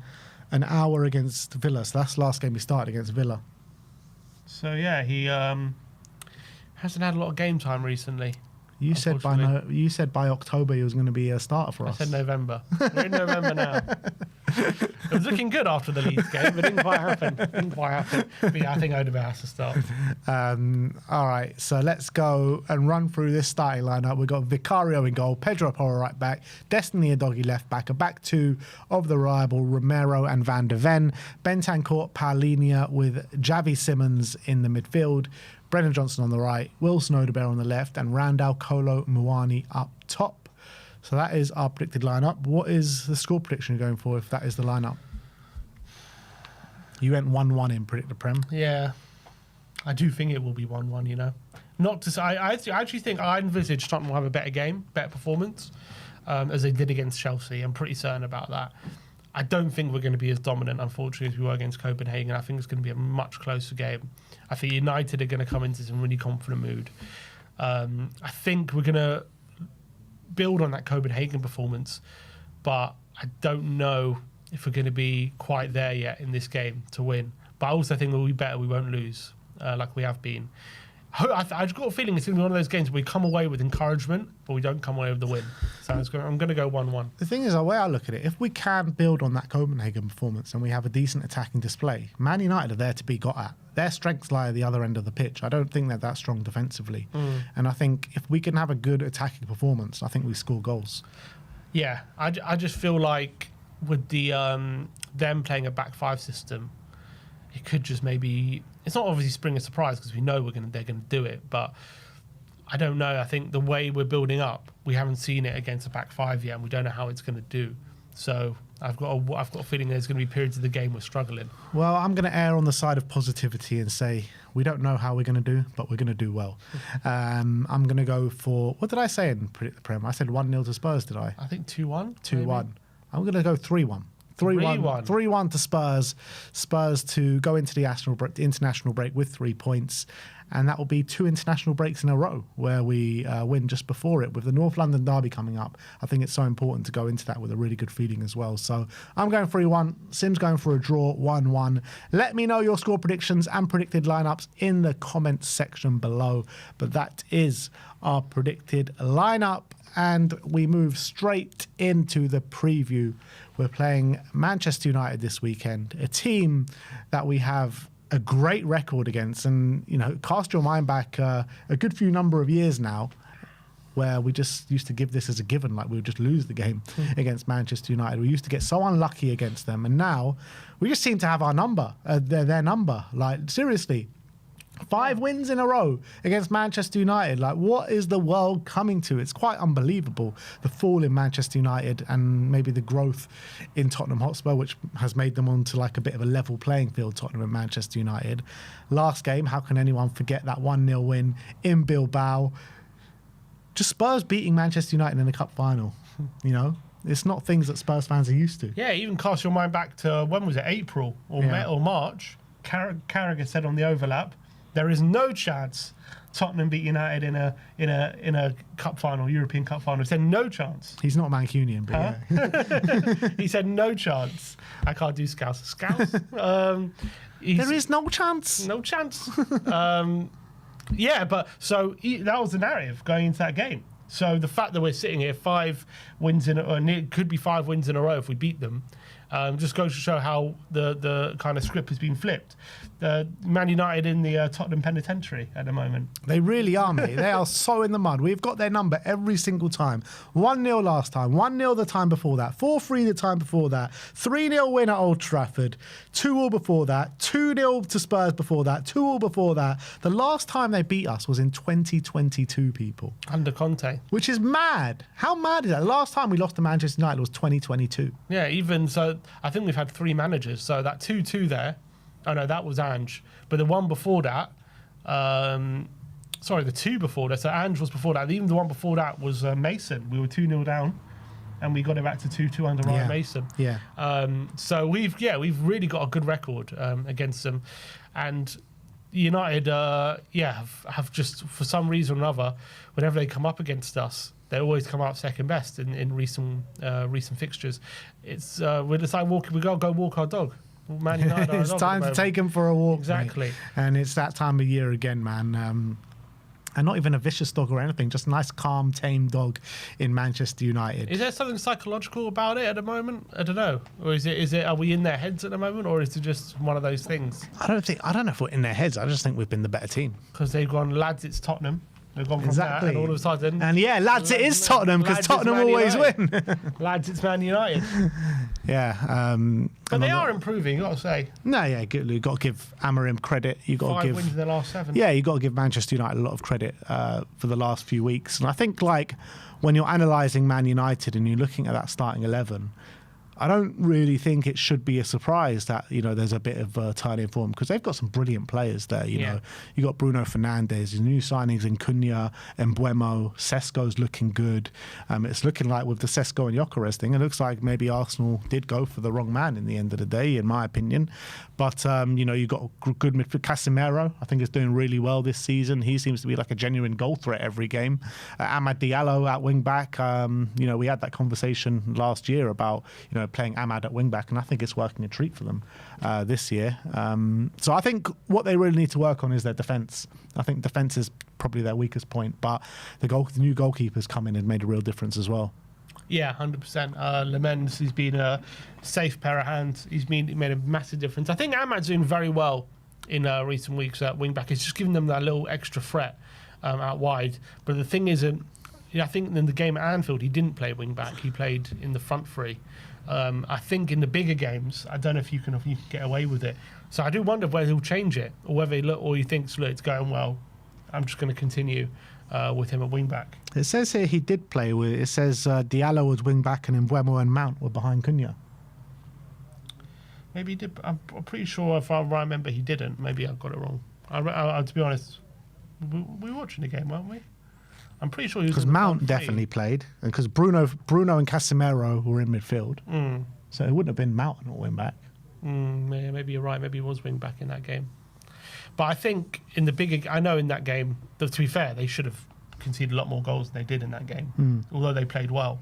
An hour against Villa. So that's the last game he started against Villa. So, yeah, he hasn't had a lot of game time recently. You said by October he was going to be a starter for us. I said November. We're in November now. It was looking good after the Leeds game, but it didn't quite happen. But yeah, I think Odobert has to start. All right, so let's go and run through this starting lineup. We've got Vicario in goal, Pedro Porro right back, Destiny Udogie left back, a back 2 of the reliable Romero and Van de Ven, Bentancur, Paulinho with Javi Simmons in the midfield, Brennan Johnson on the right, Wilson Odobert on the left, and Randall Kolo Muani up top. So that is our predicted lineup. What is the score prediction you're going for if that is the lineup? You went 1-1 in Predict the Prem. Yeah. I do think it will be 1-1, Not to say, I actually think I envisage Tottenham will have a better game, better performance, as they did against Chelsea. I'm pretty certain about that. I don't think we're going to be as dominant, unfortunately, as we were against Copenhagen. I think it's going to be a much closer game. I think United are going to come into some really confident mood. I think we're going to build on that Copenhagen performance, but I don't know if we're going to be quite there yet in this game to win. But I also think we'll be better. We won't lose like we have been. I've got a feeling it's going to be one of those games where we come away with encouragement, but we don't come away with the win. So I'm going to go 1-1. The thing is, the way I look at it, if we can build on that Copenhagen performance and we have a decent attacking display, Man United are there to be got at. Their strengths lie at the other end of the pitch. I don't think they're that strong defensively. And I think if we can have a good attacking performance, I think we score goals. Yeah, I just feel like with the them playing a back 5 system, it could just maybe... It's not obviously spring a surprise because we know they're going to do it, but I don't know. I think the way we're building up, we haven't seen it against a back 5 yet, and we don't know how it's going to do. So I've got a feeling there's going to be periods of the game we're struggling. Well, I'm going to err on the side of positivity and say we don't know how we're going to do, but we're going to do well. I'm going to go for... What did I say in Predict the Prem? I said 1-0 to Spurs, did I? I think 2-1. 2-1. I'm going to go 3-1. 3-1 to Spurs. Spurs to go into the international break with 3 points. And that will be 2 international breaks in a row where we win just before it. With the North London derby coming up, I think it's so important to go into that with a really good feeling as well. So I'm going 3-1. Sim's going for a draw, 1-1. Let me know your score predictions and predicted lineups in the comments section below. But that is our predicted lineup. And we move straight into the preview. We're playing Manchester United this weekend, a team that we have a great record against. And, you know, cast your mind back a good few number of years now where we just used to give this as a given, like we would just lose the game against Manchester United. We used to get so unlucky against them. And now we just seem to have our number, their number. Like, seriously. 5 wins in a row against Manchester United. Like, what is the world coming to? It's quite unbelievable, the fall in Manchester United and maybe the growth in Tottenham Hotspur, which has made them onto like a bit of a level playing field, Tottenham and Manchester United. Last game, how can anyone forget that 1-0 win in Bilbao? Just Spurs beating Manchester United in the cup final, you know? It's not things that Spurs fans are used to. Yeah, even cast your mind back to, when was it, April or March? Carragher said on the overlap, there is no chance Tottenham beat United in a cup final, European cup final. He said no chance. He's not Mancunian, but yeah. He said no chance. I can't do Scouse. Scouse? There is no chance. No chance. Yeah, but so that was the narrative going into that game. So the fact that we're sitting here 5 wins and it could be 5 wins in a row if we beat them, just goes to show how the kind of script has been flipped. Man United in the Tottenham Penitentiary at the moment. They really are, mate. They are so in the mud. We've got their number every single time. 1-0 last time, 1-0 the time before that, 4-3 the time before that, 3-0 win at Old Trafford, 2-2 before that, 2-0 to Spurs before that, 2-2 before that. The last time they beat us was in 2022, people. Under Conte. Which is mad. How mad is that? The last time we lost to Manchester United was 2022. Yeah, even so, I think we've had 3 managers. So that 2-2 there, oh no, that was Ange. But the one before that, the 2 before that, so Ange was before that. Even the one before that was Mason. We were 2-0 down, and we got it back to 2-2 under Ryan Mason. Yeah. So we've really got a good record against them. And United, have just, for some reason or another, whenever they come up against us, they always come out second best in recent fixtures. It's we're just like we gotta go walk our dog. Man United, it's time to take him for a walk. Exactly, mate. And it's that time of year again, man. And not even a vicious dog or anything, just a nice, calm, tame dog in Manchester United. Is there something psychological about it at the moment? I don't know. Or is it? Are we in their heads at the moment, or is it just one of those things? I don't know if we're in their heads. I just think we've been the better team. Because they've gone, lads, it's Tottenham. They've gone from that, and all of a sudden... And yeah, lads, it is Tottenham, because Tottenham always win. Lads, it's Man United. Yeah. But they are improving, you got to say. No, yeah, you got to give Amorim credit. You got 5 to give... wins in the last 7. Yeah, you got to give Manchester United a lot of credit for the last few weeks. And I think, like, when you're analysing Man United and you're looking at that starting 11... I don't really think it should be a surprise that, you know, there's a bit of a turn in form, because they've got some brilliant players there. You know, you got Bruno Fernandes, new signings in Cunha, Mbeumo, Sesko's looking good. It's looking like with the Sesko and Gyökeres thing, it looks like maybe Arsenal did go for the wrong man in the end of the day, in my opinion. But, you know, you got good midfield. Casemiro, I think, is doing really well this season. He seems to be like a genuine goal threat every game. Amad Diallo at wing back. You know, we had that conversation last year about, you know, playing Amad at wing back, and I think it's working a treat for them this year. So I think what they really need to work on is their defence. I think defence is probably their weakest point, but the new goalkeeper's come in and made a real difference as well. Yeah, 100%. Lemens, he's been a safe pair of hands. He's made a massive difference. I think Amad's doing very well in recent weeks at wing back. It's just giving them that little extra threat out wide. But the thing is, I think in the game at Anfield, he didn't play wing back. He played in the front three. I think in the bigger games, I don't know if you can get away with it. So I do wonder whether he'll change it, or whether he thinks, look, it's going well, I'm just going to continue with him at wing back. It says here he did play with. It says Diallo was wing back and Mbeumo and Mount were behind Cunha. Maybe he did. I'm pretty sure if I remember he didn't. Maybe I got it wrong. To be honest, we were watching the game, weren't we? I'm pretty sure he was. Because Mount definitely played, and because Bruno and Casemiro were in midfield, so it wouldn't have been Mount at wing back. Maybe you're right. Maybe he was wing back in that game. But I think in the bigger, I know in that game, to be fair, they should have conceded a lot more goals than they did in that game, although they played well.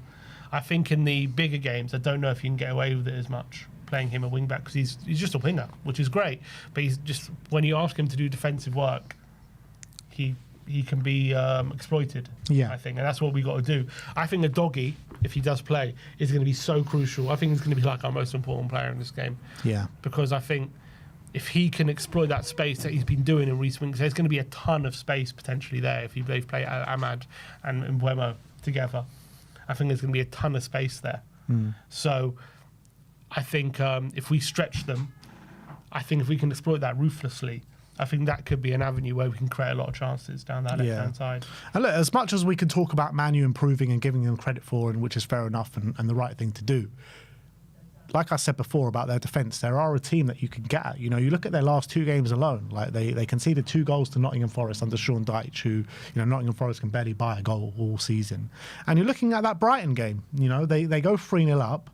I think in the bigger games, I don't know if you can get away with it as much, playing him a wing back, because he's just a winger, which is great. But he's just, when you ask him to do defensive work, he can be exploited, I think. And that's what we got to do. I think a doggy, if he does play, is going to be so crucial. I think he's going to be like our most important player in this game. Yeah. Because I think if he can exploit that space that he's been doing in recent weeks, there's going to be a ton of space potentially there if they play Ahmad and Mbeumo together. I think there's going to be a ton of space there. So I think if we stretch them, I think if we can exploit that ruthlessly, I think that could be an avenue where we can create a lot of chances down that left-hand side. And look, as much as we can talk about Man U improving and giving them credit for, and which is fair enough and the right thing to do, like I said before about their defence, there are a team that you can get at. You know, you look at their last 2 games alone, like they conceded 2 goals to Nottingham Forest under Sean Dyche, who, you know, Nottingham Forest can barely buy a goal all season. And you're looking at that Brighton game, you know, they go 3-0 up,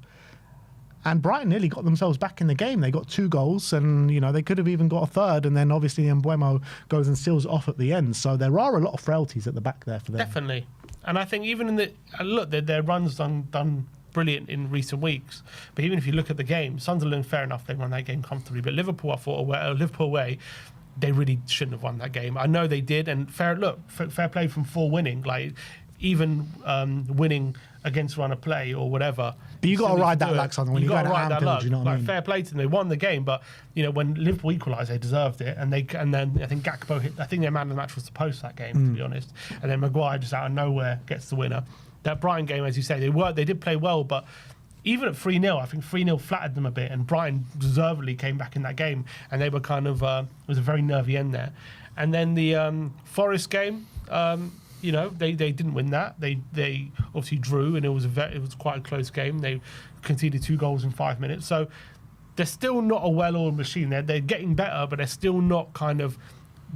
and Brighton nearly got themselves back in the game. They got 2 goals, and, you know, they could have even got a third, and then obviously Mbeumo goes and seals it off at the end. So there are a lot of frailties at the back there for them. Definitely. And I think even in the, look, their run's done brilliant in recent weeks. But even if you look at the game, Sunderland, fair enough, they won that game comfortably. But Liverpool, I thought, Liverpool away, they really shouldn't have won that game. I know they did, and fair play from 4 winning. Like, even winning against run of play or whatever. But you got to ride that luck, Sunderland. When you go to Anfield, you know what I mean? Fair play to them. They won the game, but, you know, when Liverpool equalised, they deserved it. And then I think Gakpo hit. I think their man of the match was the post that game, to be honest. And then Maguire just out of nowhere gets the winner. That Brighton game, as you say, they did play well, but even at 3-0, I think 3-0 flattered them a bit, and Brighton deservedly came back in that game, and they were kind of it was a very nervy end there. And then the Forest game, you know, they didn't win that. They obviously drew, and it was quite a close game. They conceded 2 goals in 5 minutes, so they're still not a well-oiled machine. They're getting better, but they're still not kind of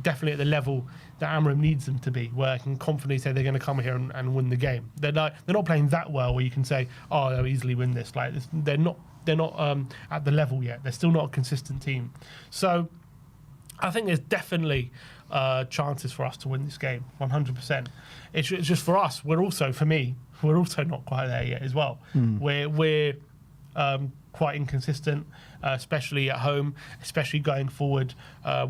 definitely at the level that Amram needs them to be, where I can confidently say they're going to come here and win the game. They're not playing that well where you can say, oh, they'll easily win this. Like, they're not at the level yet. They're still not a consistent team. So I think there's definitely chances for us to win this game, 100%. It's just for us. We're also not quite there yet as well. We're quite inconsistent, especially at home, especially going forward.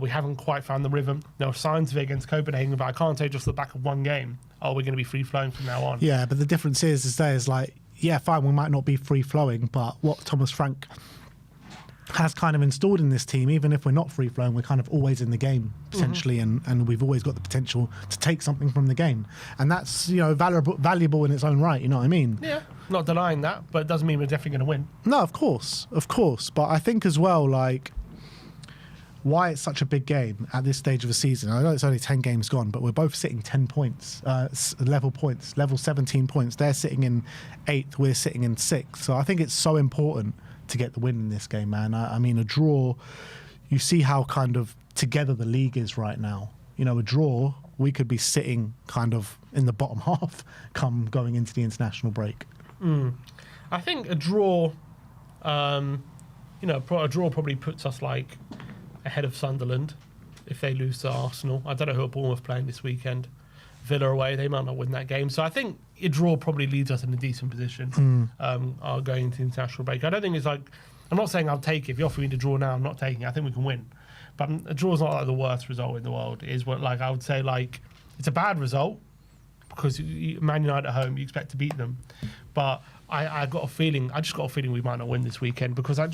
We haven't quite found the rhythm. There were signs of it against Copenhagen, but I can't say just the back of one game, oh, we're going to be free-flowing from now on. Yeah, but the difference is like, yeah, fine, we might not be free-flowing, but what Thomas Frank has kind of installed in this team, even if we're not free-flowing, we're kind of always in the game, potentially, and we've always got the potential to take something from the game. And that's, you know, valuable in its own right, you know what I mean? Yeah, not denying that, but it doesn't mean we're definitely going to win. No, of course. But I think as well, like, why it's such a big game at this stage of the season. I know it's only 10 games gone, but we're both sitting 10 points, level 17 points. They're sitting in 8th, we're sitting in 6th. So I think it's so important to get the win in this game, man. I mean, a draw, you see how kind of together the league is right now. You know, a draw, we could be sitting kind of in the bottom half come going into the international break. I think a draw, you know, a draw probably puts us like ahead of Sunderland if they lose to Arsenal. I don't know who are Bournemouth playing this weekend. Villa away, they might not win that game. So I think a draw probably leaves us in a decent position going into the international break. I don't think it's like, I'm not saying I'll take it. If you offer me to draw now, I'm not taking it. I think we can win. But a draw is not like the worst result in the world. It is what, like, I would say, like, it's a bad result because Man United at home, you expect to beat them. But I just got a feeling we might not win this weekend because our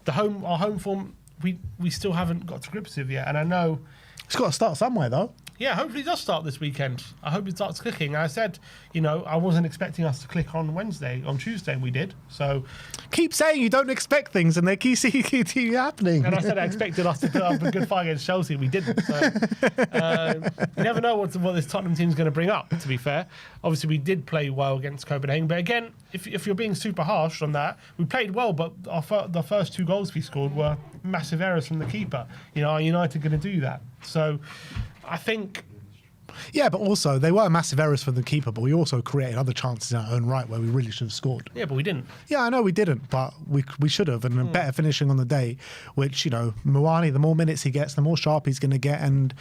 home form, we still haven't got to grips with yet. And I know it's got to start somewhere, though. Yeah, hopefully it does start this weekend. I hope it starts clicking. I said, you know, I wasn't expecting us to click on Tuesday, and we did. So keep saying you don't expect things, and they keep happening. And I said I expected us to put up a good fight against Chelsea, and we didn't. So you never know what this Tottenham team's going to bring up, to be fair. Obviously, we did play well against Copenhagen. But again, if you're being super harsh on that, we played well, but the first 2 goals we scored were massive errors from the keeper. You know, are United going to do that? So I think Yeah, but also they were massive errors for the keeper, but we also created other chances in our own right where we really should have scored. Yeah, but we didn't. Yeah, I know we didn't, but we should have, and a better finishing on the day, which, Muani, the more minutes he gets, the more sharp he's going to get, and,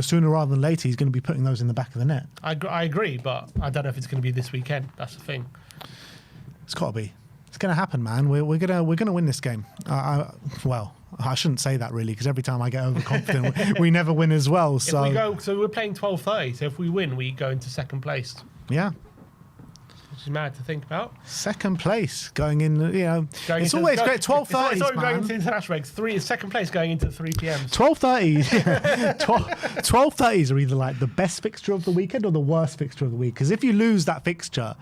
sooner rather than later, he's going to be putting those in the back of the net. I agree, but I don't know if it's going to be this weekend. That's the thing. It's got to be. It's going to happen, man. We're gonna win this game. Well, I shouldn't say that really, because every time I get overconfident, we never win as well. So we're playing 12:30. So if we win, we go into second place. Yeah. Which is mad to think about. Second place going in, it's always great. 12:30. It's not going into international breaks. Second place going into 3 p.m. 12:30. 12:30s are either like the best fixture of the weekend or the worst fixture of the week. Because if you lose that fixture,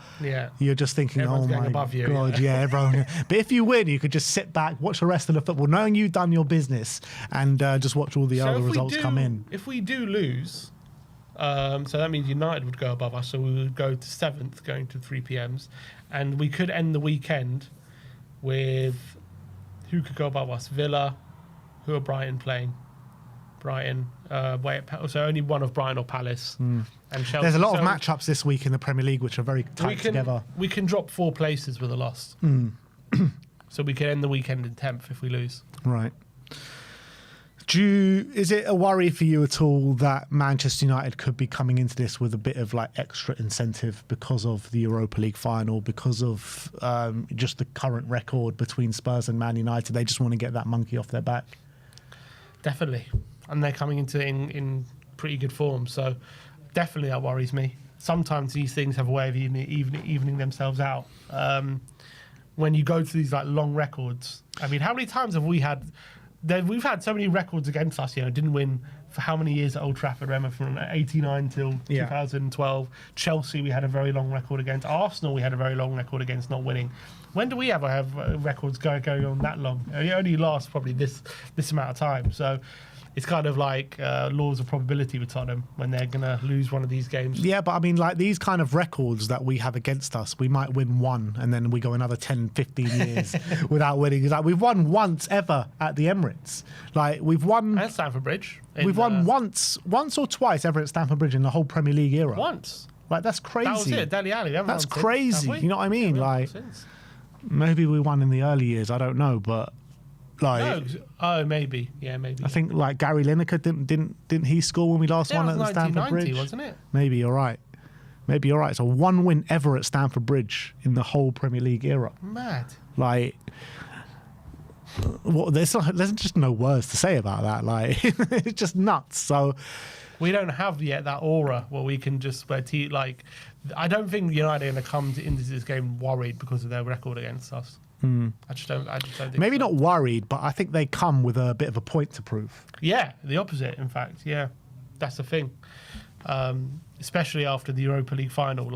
you're just thinking, everyone's oh my above you, god, everyone. But if you win, you could just sit back, watch the rest of the football, knowing you've done your business, and just watch all the other results come in. If we do lose. So that means United would go above us, so we would go to 7th, going to 3 p.m s, and we could end the weekend with who could go above us? Villa. Who are Brighton playing? Brighton. So only one of Brighton or Palace. And Chelsea. There's a lot of matchups this week in the Premier League which are very tight together. We can drop 4 places with a loss. So we can end the weekend in 10th if we lose. Right. Is it a worry for you at all that Manchester United could be coming into this with a bit of extra incentive because of the Europa League final, because of just the current record between Spurs and Man United? They just want to get that monkey off their back. Definitely. And they're coming into it in pretty good form. So definitely that worries me. Sometimes these things have a way of evening themselves out. When you go to these long records, I mean, how many times have we had... We've had so many records against us, didn't win for how many years at Old Trafford, remember, from 89 till 2012. Chelsea, we had a very long record against. Arsenal, we had a very long record against not winning. When do we ever have records going on that long? It only lasts probably this amount of time. So it's kind of like laws of probability with Tottenham when they're going to lose one of these games. Yeah, but I mean, these kind of records that we have against us, we might win one and then we go another 10, 15 years without winning. We've won once ever at the Emirates. We've won... At Stamford Bridge. We've won once or twice ever at Stamford Bridge in the whole Premier League era. Once? That's crazy. That was it, Dele Alli. That's crazy. You know what I mean? Maybe we won in the early years, I don't know, but... maybe. Yeah, maybe. I think Gary Lineker didn't he score when we last won at the Stamford Bridge? Wasn't it? Maybe you're right. So 1 win ever at Stamford Bridge in the whole Premier League era. Mad. There's just no words to say about that. It's just nuts. So we don't have yet that aura where we can just I don't think United are going to come into this game worried because of their record against us. I just don't think maybe not worried, but I think they come with a bit of a point to prove. Yeah, the opposite, in fact. Yeah, that's the thing. Especially after the Europa League final,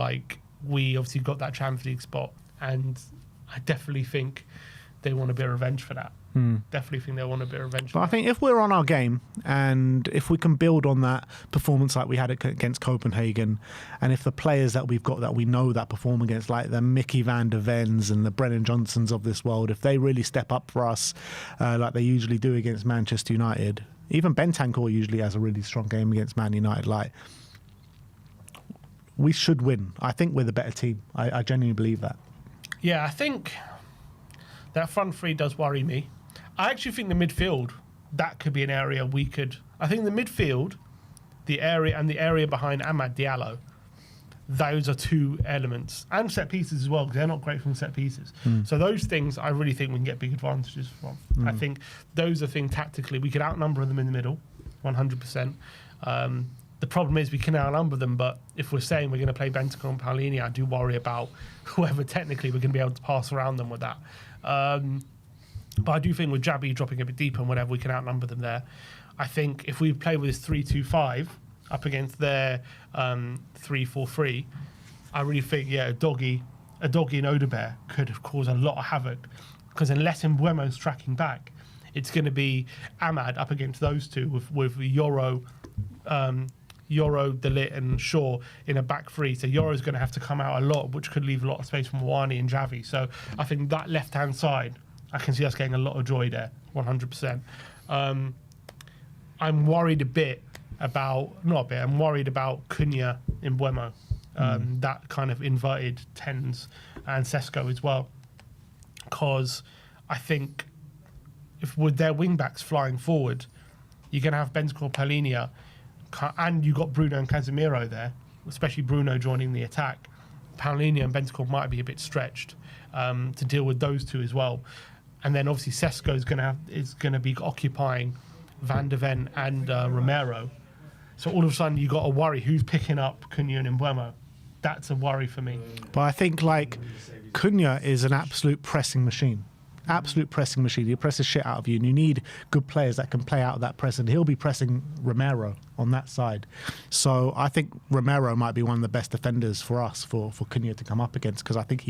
we obviously got that Champions League spot, and I definitely think they want a bit of revenge for that. Definitely think they want a bit of revenge. But I think if we're on our game and if we can build on that performance like we had against Copenhagen, and if the players that we've got that we know that perform against, like the Mickey van der Vens and the Brennan Johnsons of this world, if they really step up for us like they usually do against Manchester United, even Bentancur usually has a really strong game against Man United, we should win. I think we're the better team. I genuinely believe that. Yeah, I think that front three does worry me. I actually think the midfield, that could be an area we could... I think the midfield, the area behind Amad Diallo, those are 2 elements. And set pieces as well, because they're not great from set pieces. So those things, I really think we can get big advantages from. I think those are things tactically, we could outnumber them in the middle, 100%. The problem is we can outnumber them, but if we're saying we're going to play Bentancur and Paulini, I do worry about whoever technically we're going to be able to pass around them with that. But I do think with Jabby dropping a bit deeper and whatever, we can outnumber them there. I think if we play with this 3-2-5 up against their 3-4-3, I really think, a doggy and Odebear could cause a lot of havoc, because unless Mbeumo's tracking back, it's going to be Amad up against those two with Yoro, De Ligt and Shaw in a back three. So Yoro's going to have to come out a lot, which could leave a lot of space for Mwani and Javi. So I think that left-hand side, I can see us getting a lot of joy there, 100%. I'm worried a bit I'm worried about Cunha in Buemo, that kind of inverted tens, and Sesko as well, because I think if with their wing backs flying forward, you're going to have Bentancur, Palhinha, and you got Bruno and Casemiro there, especially Bruno joining the attack. Palhinha and Bentancur might be a bit stretched to deal with those two as well, and then obviously Sesko is going to be occupying Van de Ven and Romero. So all of a sudden you got to worry who's picking up Cunha and Mbeumo. That's a worry for me. But I think like Cunha is an absolute pressing machine. Absolute pressing machine. He presses shit out of you, and you need good players that can play out of that press, and he'll be pressing Romero on that side. So I think Romero might be one of the best defenders for us for Cunha to come up against, because I think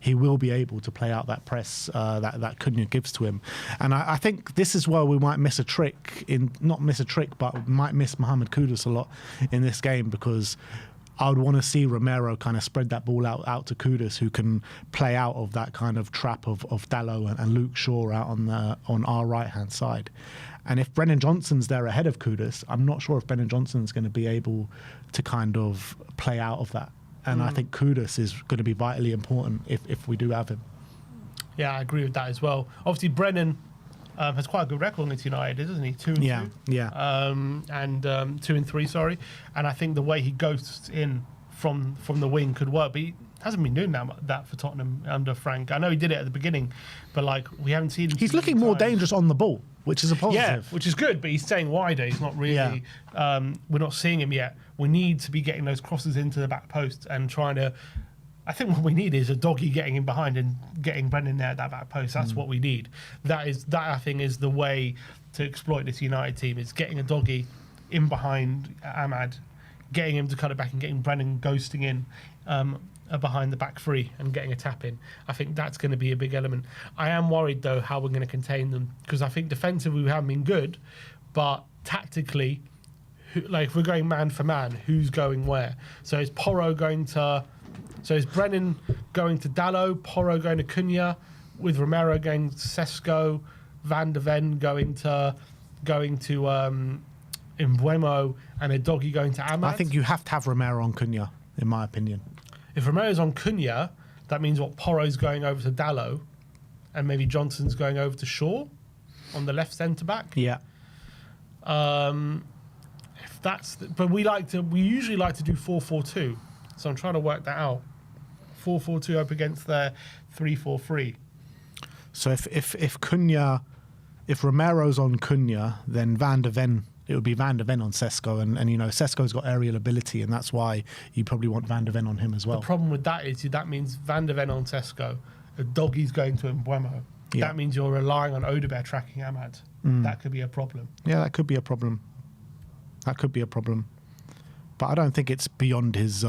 he will be able to play out that press that Cunha gives to him. And I think this is where we might miss a trick, but we might miss Mohamed Kudus a lot in this game, because I would want to see Romero kind of spread that ball out to Kudus, who can play out of that kind of trap of Dalot and Luke Shaw out on our right-hand side. And if Brennan Johnson's there ahead of Kudus, I'm not sure if Brennan Johnson's going to be able to kind of play out of that. And I think Kudus is going to be vitally important if we do have him. Yeah, I agree with that as well. Obviously, Brennan has quite a good record against United, doesn't he? 2-2. Yeah. And 2-3, sorry. And I think the way he goes in from the wing could work, but he hasn't been doing that for Tottenham under Frank. I know he did it at the beginning, but like we haven't seen him. He's looking more dangerous on the ball, which is a positive. Yeah, which is good, but he's staying wider. He's not really. Yeah. We're not seeing him yet. We need to be getting those crosses into the back post and trying to. I think what we need is a doggy getting in behind and getting Brendan there at that back post. That's what we need. That I think is the way to exploit this United team, is getting a doggy in behind Ahmad, getting him to cut it back and getting Brendan ghosting in behind the back three and getting a tap in. I think that's going to be a big element. I am worried though how we're going to contain them, because I think defensively we haven't been good, but tactically, like if we're going man for man, who's going where? So is Brennan going to Dalot, Porro going to Cunha, with Romero going to Sesko, Van de Ven going to Mbeumo, and a doggy going to Ahmad? I think you have to have Romero on Cunha, in my opinion. If Romero's on Cunha, that means Porro's going over to Dalot, and maybe Johnson's going over to Shaw on the left centre back. Yeah. If but we usually like to do 4-4-2, so I'm trying to work that out. 4-4-2 up against their 3-4-3. So if Romero's on Cunha, then Van de Ven, it would be Van de Ven on Sesko, and you know Sesko's got aerial ability, and that's why you probably want Van de Ven on him as well. The problem with that is that means Van de Ven on Sesko, a doggy's going to Mbeumo. Yeah. That means you're relying on Odegaard tracking Ahmad. That could be a problem. Yeah, that could be a problem. But I don't think it's beyond his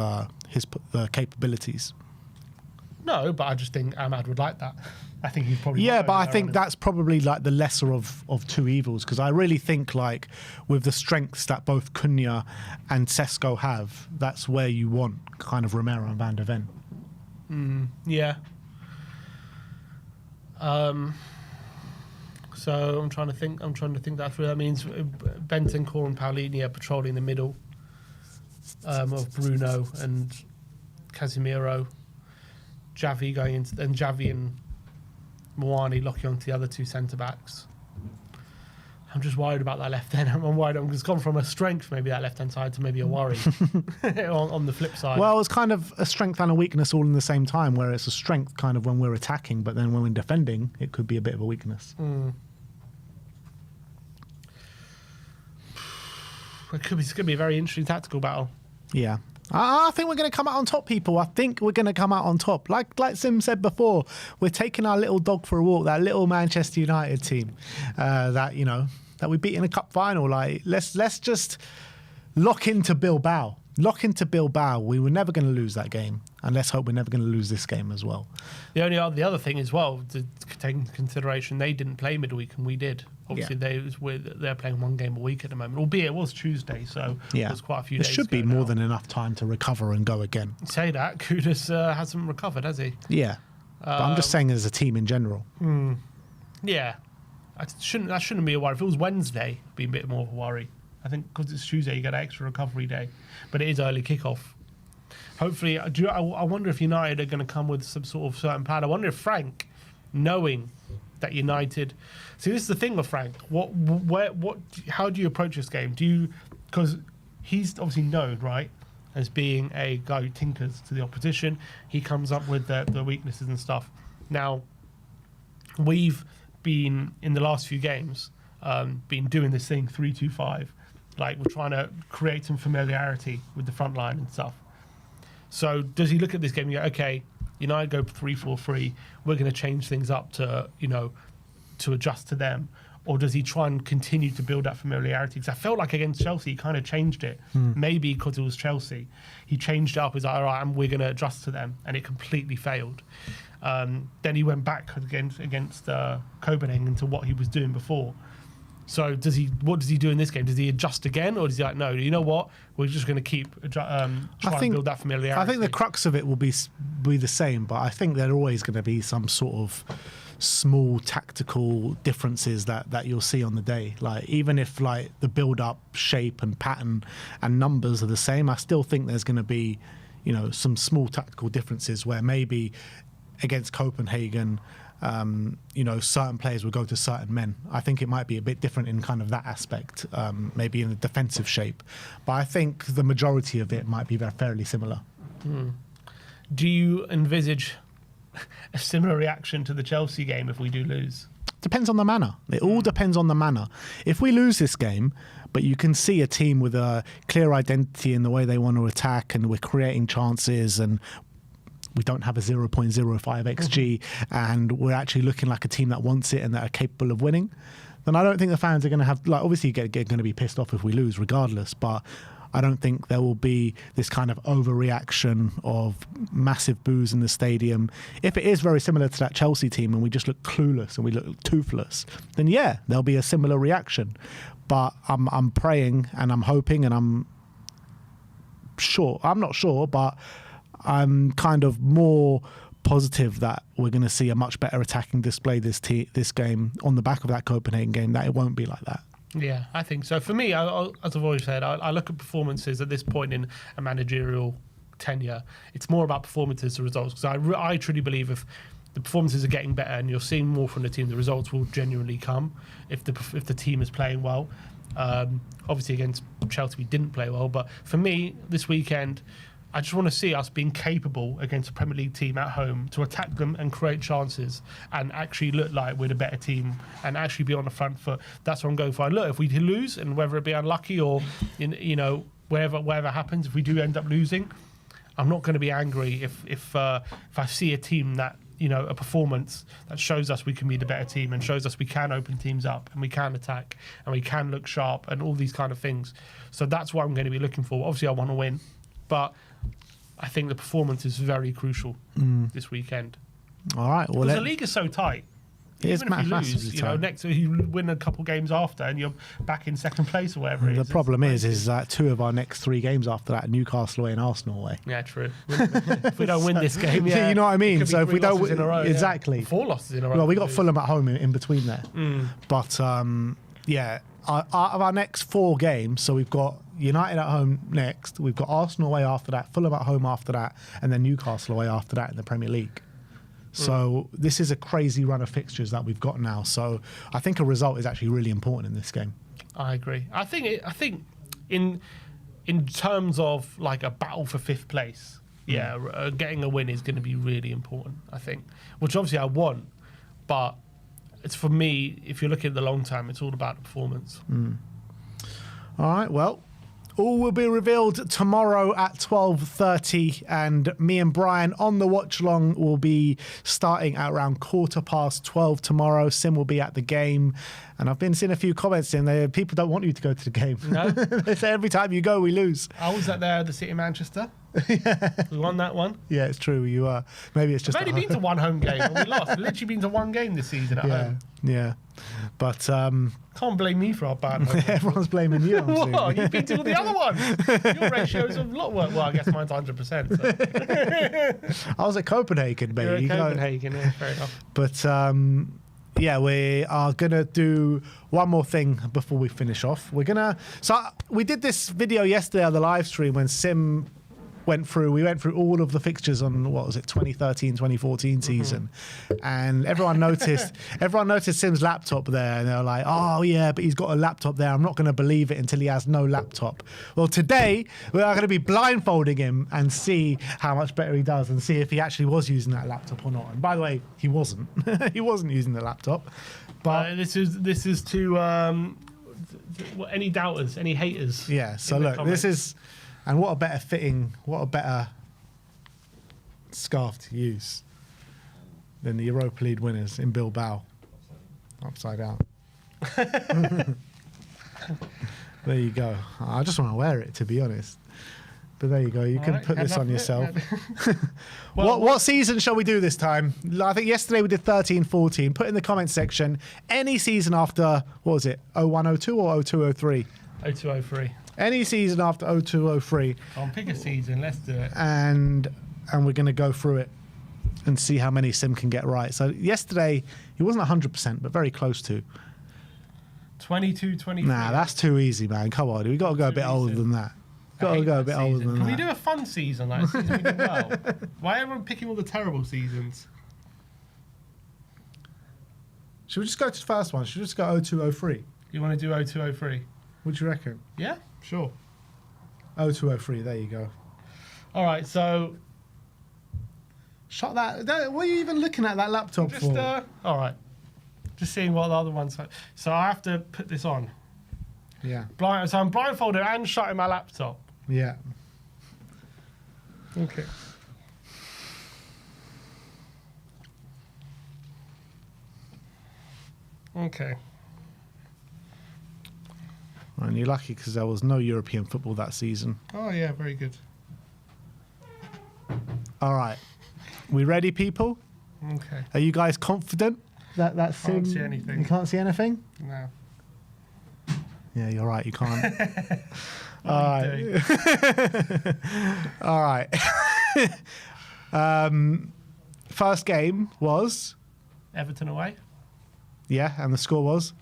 capabilities. No, but I just think Ahmad would like that. I think he's probably... Yeah, but I think that's probably like the lesser of two evils, because I really think like with the strengths that both Cunha and Sesko have, that's where you want kind of Romero and Van de Ven. Yeah. So I'm trying to think that through. That means Bentancur and Palhinha patrolling the middle of Bruno and Casemiro. Javi going into, and Javi and Moani locking onto the other two centre backs. I'm just worried about that left end. I'm worried. It's gone from a strength, maybe that left hand side, to maybe a worry on the flip side. Well, it's kind of a strength and a weakness all in the same time, where it's a strength kind of when we're attacking, but then when we're defending, it could be a bit of a weakness. It's going to be a very interesting tactical battle. Yeah. I think we're going to come out on top, people. I think we're going to come out on top. Like Sim said before, we're taking our little dog for a walk, that little Manchester United team that we beat in a cup final. Like, let's just lock into Bilbao. We were never going to lose that game, and let's hope we're never going to lose this game as well. The other thing as well, to take into consideration, they didn't play midweek and we did. Obviously, they're playing one game a week at the moment, albeit it was Tuesday, so it was quite a few days. There should be more than enough time to recover and go again. Say that, Kudus hasn't recovered, has he? Yeah, but I'm just saying as a team in general. Yeah, that shouldn't be a worry. If it was Wednesday, it'd be a bit more of a worry. I think because it's Tuesday, you get an extra recovery day, but it is early kickoff. Hopefully, I wonder if United are going to come with some sort of certain plan. I wonder if Frank, knowing that United, see, this is the thing with Frank. How do you approach this game? Because he's obviously known, right, as being a guy who tinkers to the opposition. He comes up with the weaknesses and stuff. Now, we've been in the last few games been doing this thing 3-2-5. Like, we're trying to create some familiarity with the front line and stuff. So does he look at this game and go, okay, United go 3-4-3, we're going to change things up to, to adjust to them? Or does he try and continue to build that familiarity? Because I felt like against Chelsea, he kind of changed it. Maybe because it was Chelsea. He changed it up. He's like, all right, we're going to adjust to them. And it completely failed. Then he went back against Copenhagen to what he was doing before. So what does he do in this game? Does he adjust again, or does he like, no, you know what? We're just going to keep trying to build that familiarity. I think the crux of it will be the same, but I think there are always going to be some sort of small tactical differences that you'll see on the day. Like, even if like the build-up shape and pattern and numbers are the same, I still think there's going to be, some small tactical differences where maybe against Copenhagen, certain players will go to certain men. I think it might be a bit different in kind of that aspect, maybe in the defensive shape. But I think the majority of it might be fairly similar. Do you envisage a similar reaction to the Chelsea game if we do lose? Depends on the manner. It all depends on the manner. If we lose this game, but you can see a team with a clear identity in the way they want to attack, and we're creating chances, and we don't have a 0.05 XG, and we're actually looking like a team that wants it and that are capable of winning, then I don't think the fans are going to have, like, obviously going to be pissed off if we lose regardless, but I don't think there will be this kind of overreaction of massive boos in the stadium. If it is very similar to that Chelsea team and we just look clueless and we look toothless, then yeah, there'll be a similar reaction. But I'm praying and I'm hoping and I'm not sure, but I'm kind of more positive that we're going to see a much better attacking display this game on the back of that Copenhagen game, that it won't be like that. Yeah, I think so. For me, as I've always said, I look at performances at this point in a managerial tenure. It's more about performances than results, because I truly believe if the performances are getting better and you're seeing more from the team, the results will genuinely come if the team is playing well. Obviously, against Chelsea, we didn't play well, but for me, this weekend, I just want to see us being capable against a Premier League team at home to attack them and create chances and actually look like we're the better team and actually be on the front foot. That's what I'm going for. And look, if we lose, and whether it be unlucky or wherever happens, if we do end up losing, I'm not going to be angry if I see a team that, a performance that shows us we can be the better team and shows us we can open teams up and we can attack and we can look sharp and all these kind of things. So that's what I'm going to be looking for. Obviously, I want to win, but I think the performance is very crucial this weekend. All right. Well, because the league is so tight. Even if you lose, next you win a couple games after, and you're back in second place or whatever. The problem is that 2 of our next 3 games after that, Newcastle away and Arsenal away. Yeah, true. If we don't win this game, you know what I mean. So if we don't win in a row, exactly 4 losses in a row. Well, we got Fulham at home in between there, but out of our next 4 games, so we've got United at home next, we've got Arsenal away after that, Fulham at home after that, and then Newcastle away after that in the Premier League. So this is a crazy run of fixtures that we've got now. So I think a result is actually really important in this game. I agree. I think in terms of like a battle for 5th place, getting a win is going to be really important, I think, which obviously I want, but it's, for me, if you're looking at the long term, it's all about the performance. All right, well, all will be revealed tomorrow at 12:30, and me and Brian on the watch long will be starting at around 12:15 tomorrow. Sim will be at the game, and I've been seeing a few comments in there. People don't want you to go to the game. No? They say every time you go, we lose. I was at the City of Manchester. We won that one. Yeah, it's true. You are. Maybe it's just. I've only been to one home game and we lost. I've literally been to one game this season at home. Yeah, but can't blame me for our bad. Everyone's blaming you. What? You've been to all the other ones. Your ratio is a lot worse. Well, I guess mine's 100%. So. I was at Copenhagen, mate. You're at Copenhagen, yeah, fair enough. But yeah, we are gonna do one more thing before we finish off. So we did this video yesterday on the live stream when Sim we went through all of the fixtures on, what was it, 2013-2014 season, and everyone noticed Sim's laptop there, and they were like, oh yeah, but he's got a laptop there, I'm not going to believe it until he has no laptop. Well, today we are going to be blindfolding him and see how much better he does, and see if he actually was using that laptop or not. And by the way, he wasn't. He wasn't using the laptop. But this is to any doubters, any haters. yeah, so look, this is. And what a better scarf to use than the Europa League winners in Bilbao. Upside down. There you go. I just want to wear it, to be honest. But there you go. You can put this on yourself. What season shall we do this time? I think yesterday we did 13-14. Put in the comment section any season after, what was it, 01-02 or 02-03? 02-03. Any season after 02-03. I'll pick a season. Let's do it. And we're going to go through it and see how many Sim can get right. So yesterday, he wasn't 100%, but very close to. 22-23. Nah, that's too easy, man. Come on. We've got to go a bit older than that. Got to go a bit older than that. Can we do a fun season, like a season we did well? Why everyone picking all the terrible seasons? Should we just go to the first one? Should we just go 02-03? You want to do 02-03? What do you reckon? Yeah, sure. 02-03, there you go. All right, so... Shut that. What are you even looking at that laptop for? All right. Just seeing what the other ones are. So I have to put this on. Yeah. So I'm blindfolded and shutting my laptop. Yeah. Okay. Okay. And you're lucky because there was no European football that season. Oh, yeah, very good. All right. We ready, people? Okay. Are you guys confident that Sim... Can't see anything. You can't see anything? No. Yeah, you're right. You can't. All right. All right. First game was... Everton away. Yeah, and the score was?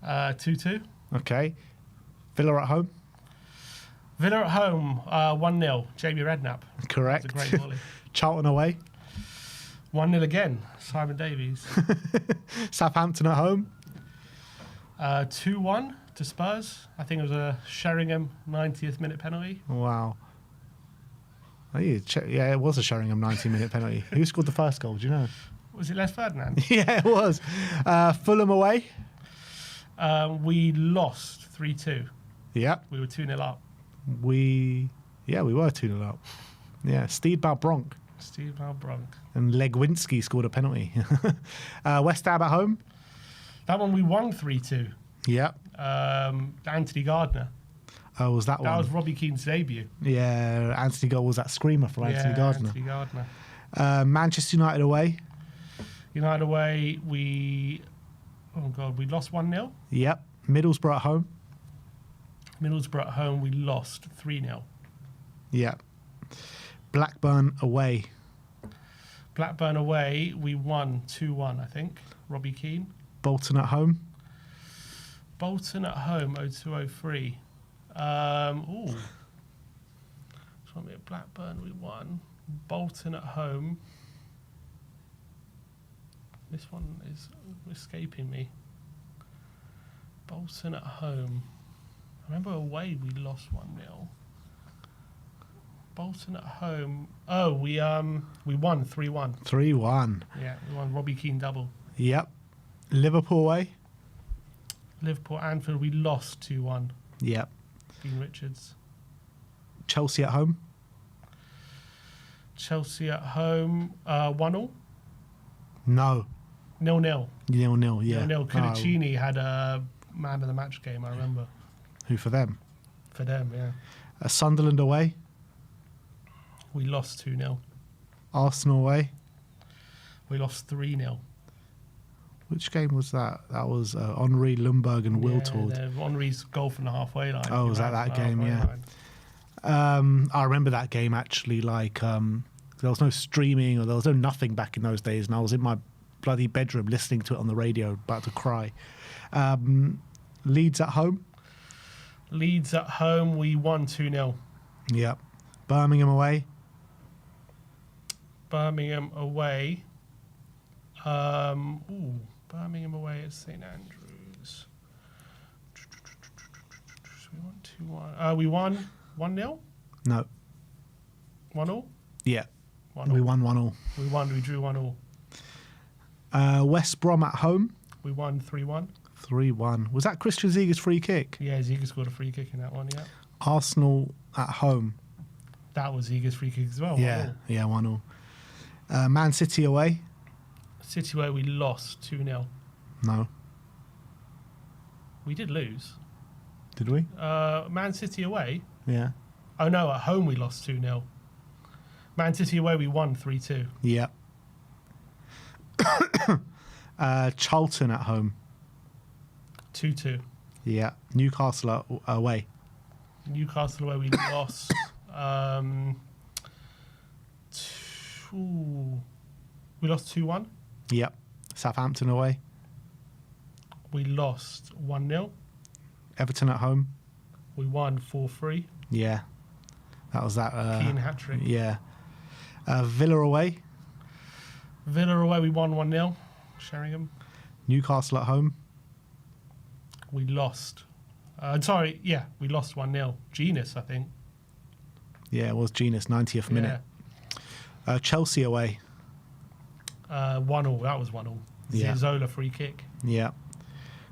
2-2. Okay. Villa at home? Villa at home, 1-0. Jamie Redknapp. Correct. That's a great volley. Charlton away? 1-0 again. Simon Davies. Southampton at home? 2-1 to Spurs. I think it was a Sheringham 90th minute penalty. Wow. Oh, yeah, it was a Sheringham 90-minute penalty. Who scored the first goal? Do you know? Was it Les Ferdinand? Yeah, it was. Fulham away? We lost 3-2. Yep. We were 2-0 up. We were 2-0 up. Yeah, Steve Balbronk. Steve Malbronk. And Legwinski scored a penalty. West Ham at home? That one we won 3-2. Yep. Anthony Gardner. Oh, was that one? That was Robbie Keane's debut. Yeah, Anthony Gardner was that screamer for Anthony Gardner. Anthony Gardner. Manchester United away? United away, we lost 1-0. Yep. Middlesbrough at home? Middlesbrough at home, we lost 3-0. Yep. Blackburn away? Blackburn away, we won 2-1, I think. Robbie Keane. Bolton at home? Bolton at home, 02-03. So at Blackburn, we won. Bolton at home. This one is escaping me. Bolton at home. I remember away we lost 1-0. Bolton at home. Oh, we won 3-1. 3-1. Yeah, we won Robbie Keane double. Yep. Liverpool away? Liverpool Anfield, we lost 2-1. Yep. Dean Richards. Chelsea at home? Chelsea at home, 1-0. No. 0-0. 0-0, yeah. 0-0. Cudicini had a man of the match game, I remember. Who for them? For them, yeah. Sunderland away? We lost 2-0. Arsenal away? We lost 3-0. Which game was that? That was Henri, Lundberg and Wiltord. Yeah, Henri's goal from the halfway line. Oh, was that game? Yeah. I remember that game actually. Like there was no streaming or there was no nothing back in those days, and I was in my bloody bedroom listening to it on the radio, about to cry. Leeds at home. Leeds at home, we won 2-0. Yep. Birmingham away. Birmingham away. Birmingham away at St Andrews. We won 2-1. We won 1-0? No. 1-0? Yeah. 1-0. We won 1-1. We drew 1-1. West Brom at home. We won 3-1. 3-1. Was that Christian Ziga's free kick? Yeah, Ziga scored a free kick in that one, yeah. Arsenal at home. That was Ziga's free kick as well. Yeah, 1-0. yeah, 1-0. Man City away. City away, we lost 2-0. No. We did lose. Did we? Man City away. Yeah. Oh no, at home we lost 2-0. Man City away, we won 3-2. Yeah. Charlton at home. 2-2. Yeah. Newcastle away. Newcastle away, we lost. We lost 2-1. Yep. Southampton away. We lost 1-0. Everton at home. We won 4-3. Yeah. That was that. Keane hat-trick. Yeah. Villa away. Villa away, we won 1-0. Sheringham. Newcastle at home. We lost. We lost 1-0. Genus, I think. Yeah, it was Genius, 90th minute. Chelsea away. 1-0. That was 1-0. Yeah. Zola free kick. Yeah.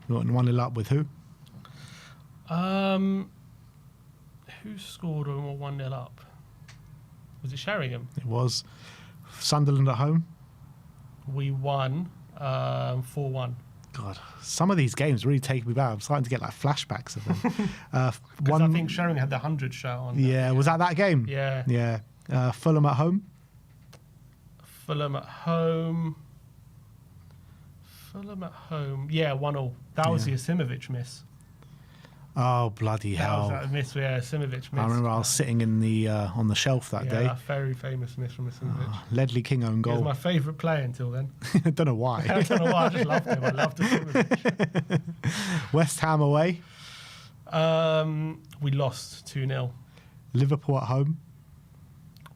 We got 1-0 up with who? Who scored when we were 1-0 up? Was it Sheringham? It was. Sunderland at home. We won 4-1. God, some of these games really take me back. I'm starting to get like flashbacks of them. Because I think Sheringham had the 100 shot on. Yeah, was that game? Yeah. Yeah. Fulham at home. Fulham at home. Yeah, 1-0. That was the Asimovic miss. Oh, bloody hell. That was that miss, yeah, Asimovic missed. I remember I was sitting in the on the shelf that day. Yeah, very famous miss from Asimovic. Ledley King own He goal. was my favourite player until then. I don't know why. I don't know why, I just loved him. I loved Asimovic. West Ham away. We lost 2-0. Liverpool at home.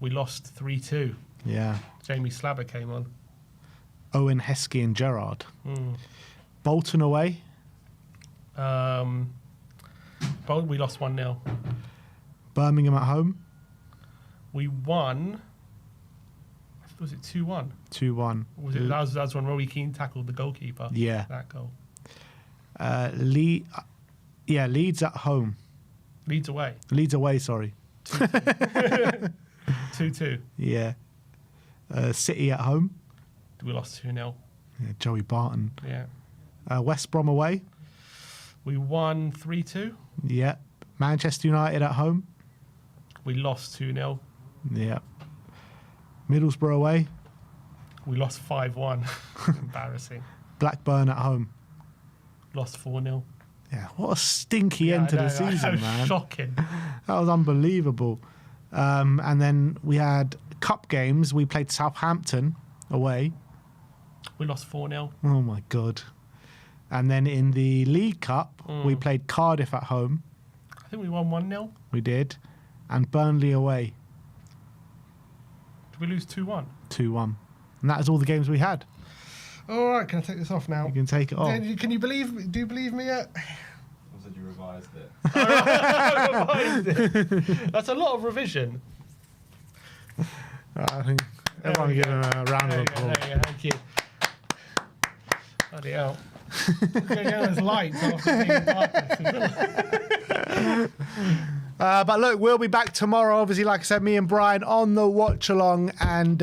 We lost 3-2. Yeah. Jamie Slabber came on. Owen, Heskey and Gerrard. Mm. Bolton away. We lost 1-0. Birmingham at home. We won. Was it 2-1? 2-1. Was it? That was when Rory Keane tackled the goalkeeper. Yeah. That goal. Leeds at home. Leeds away. Leeds away, sorry. 2-2. Yeah. City at home. We lost 2-0. Yeah, Joey Barton. Yeah. West Brom away. We won 3-2. Yeah. Manchester United at home. We lost 2-0. Yeah. Middlesbrough away. We lost 5-1. Embarrassing. Blackburn at home. Lost 4-0. Yeah, what a stinky end to the season, man. Shocking. That was unbelievable. And then we had cup games. We played Southampton away. We lost 4-0. Oh, my God. And then in the League Cup, we played Cardiff at home. I think we won 1-0. We did. And Burnley away. Did we lose 2-1? 2-1. And that is all the games we had. All right, can I take this off now? You can take it off. Can you believe me? Do you believe me yet? I said you revised it. I revised it. That's a lot of revision. I think everyone give him a round of applause. There you go, thank you. Bloody hell. There's lights after being in darkness. But look, we'll be back tomorrow. Obviously, like I said, me and Brian on the watch along. And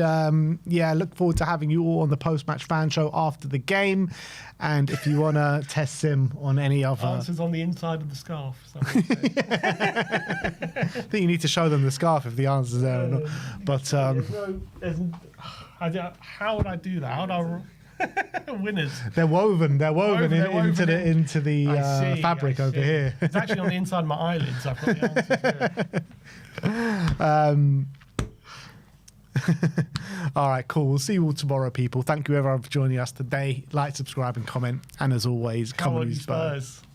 look forward to having you all on the post-match fan show after the game. And if you want to test sim on any other... Answers on the inside of the scarf. I think you need to show them the scarf if the answer's there or not. But how would I do that? How would I... Winners. They're woven into the fabric over here. It's actually on the inside of my eyelids. I've got the answers All right, cool. We'll see you all tomorrow, people. Thank you everyone for joining us today. Like, subscribe, and comment. And as always, come Come on, on, you you Spurs. Spurs.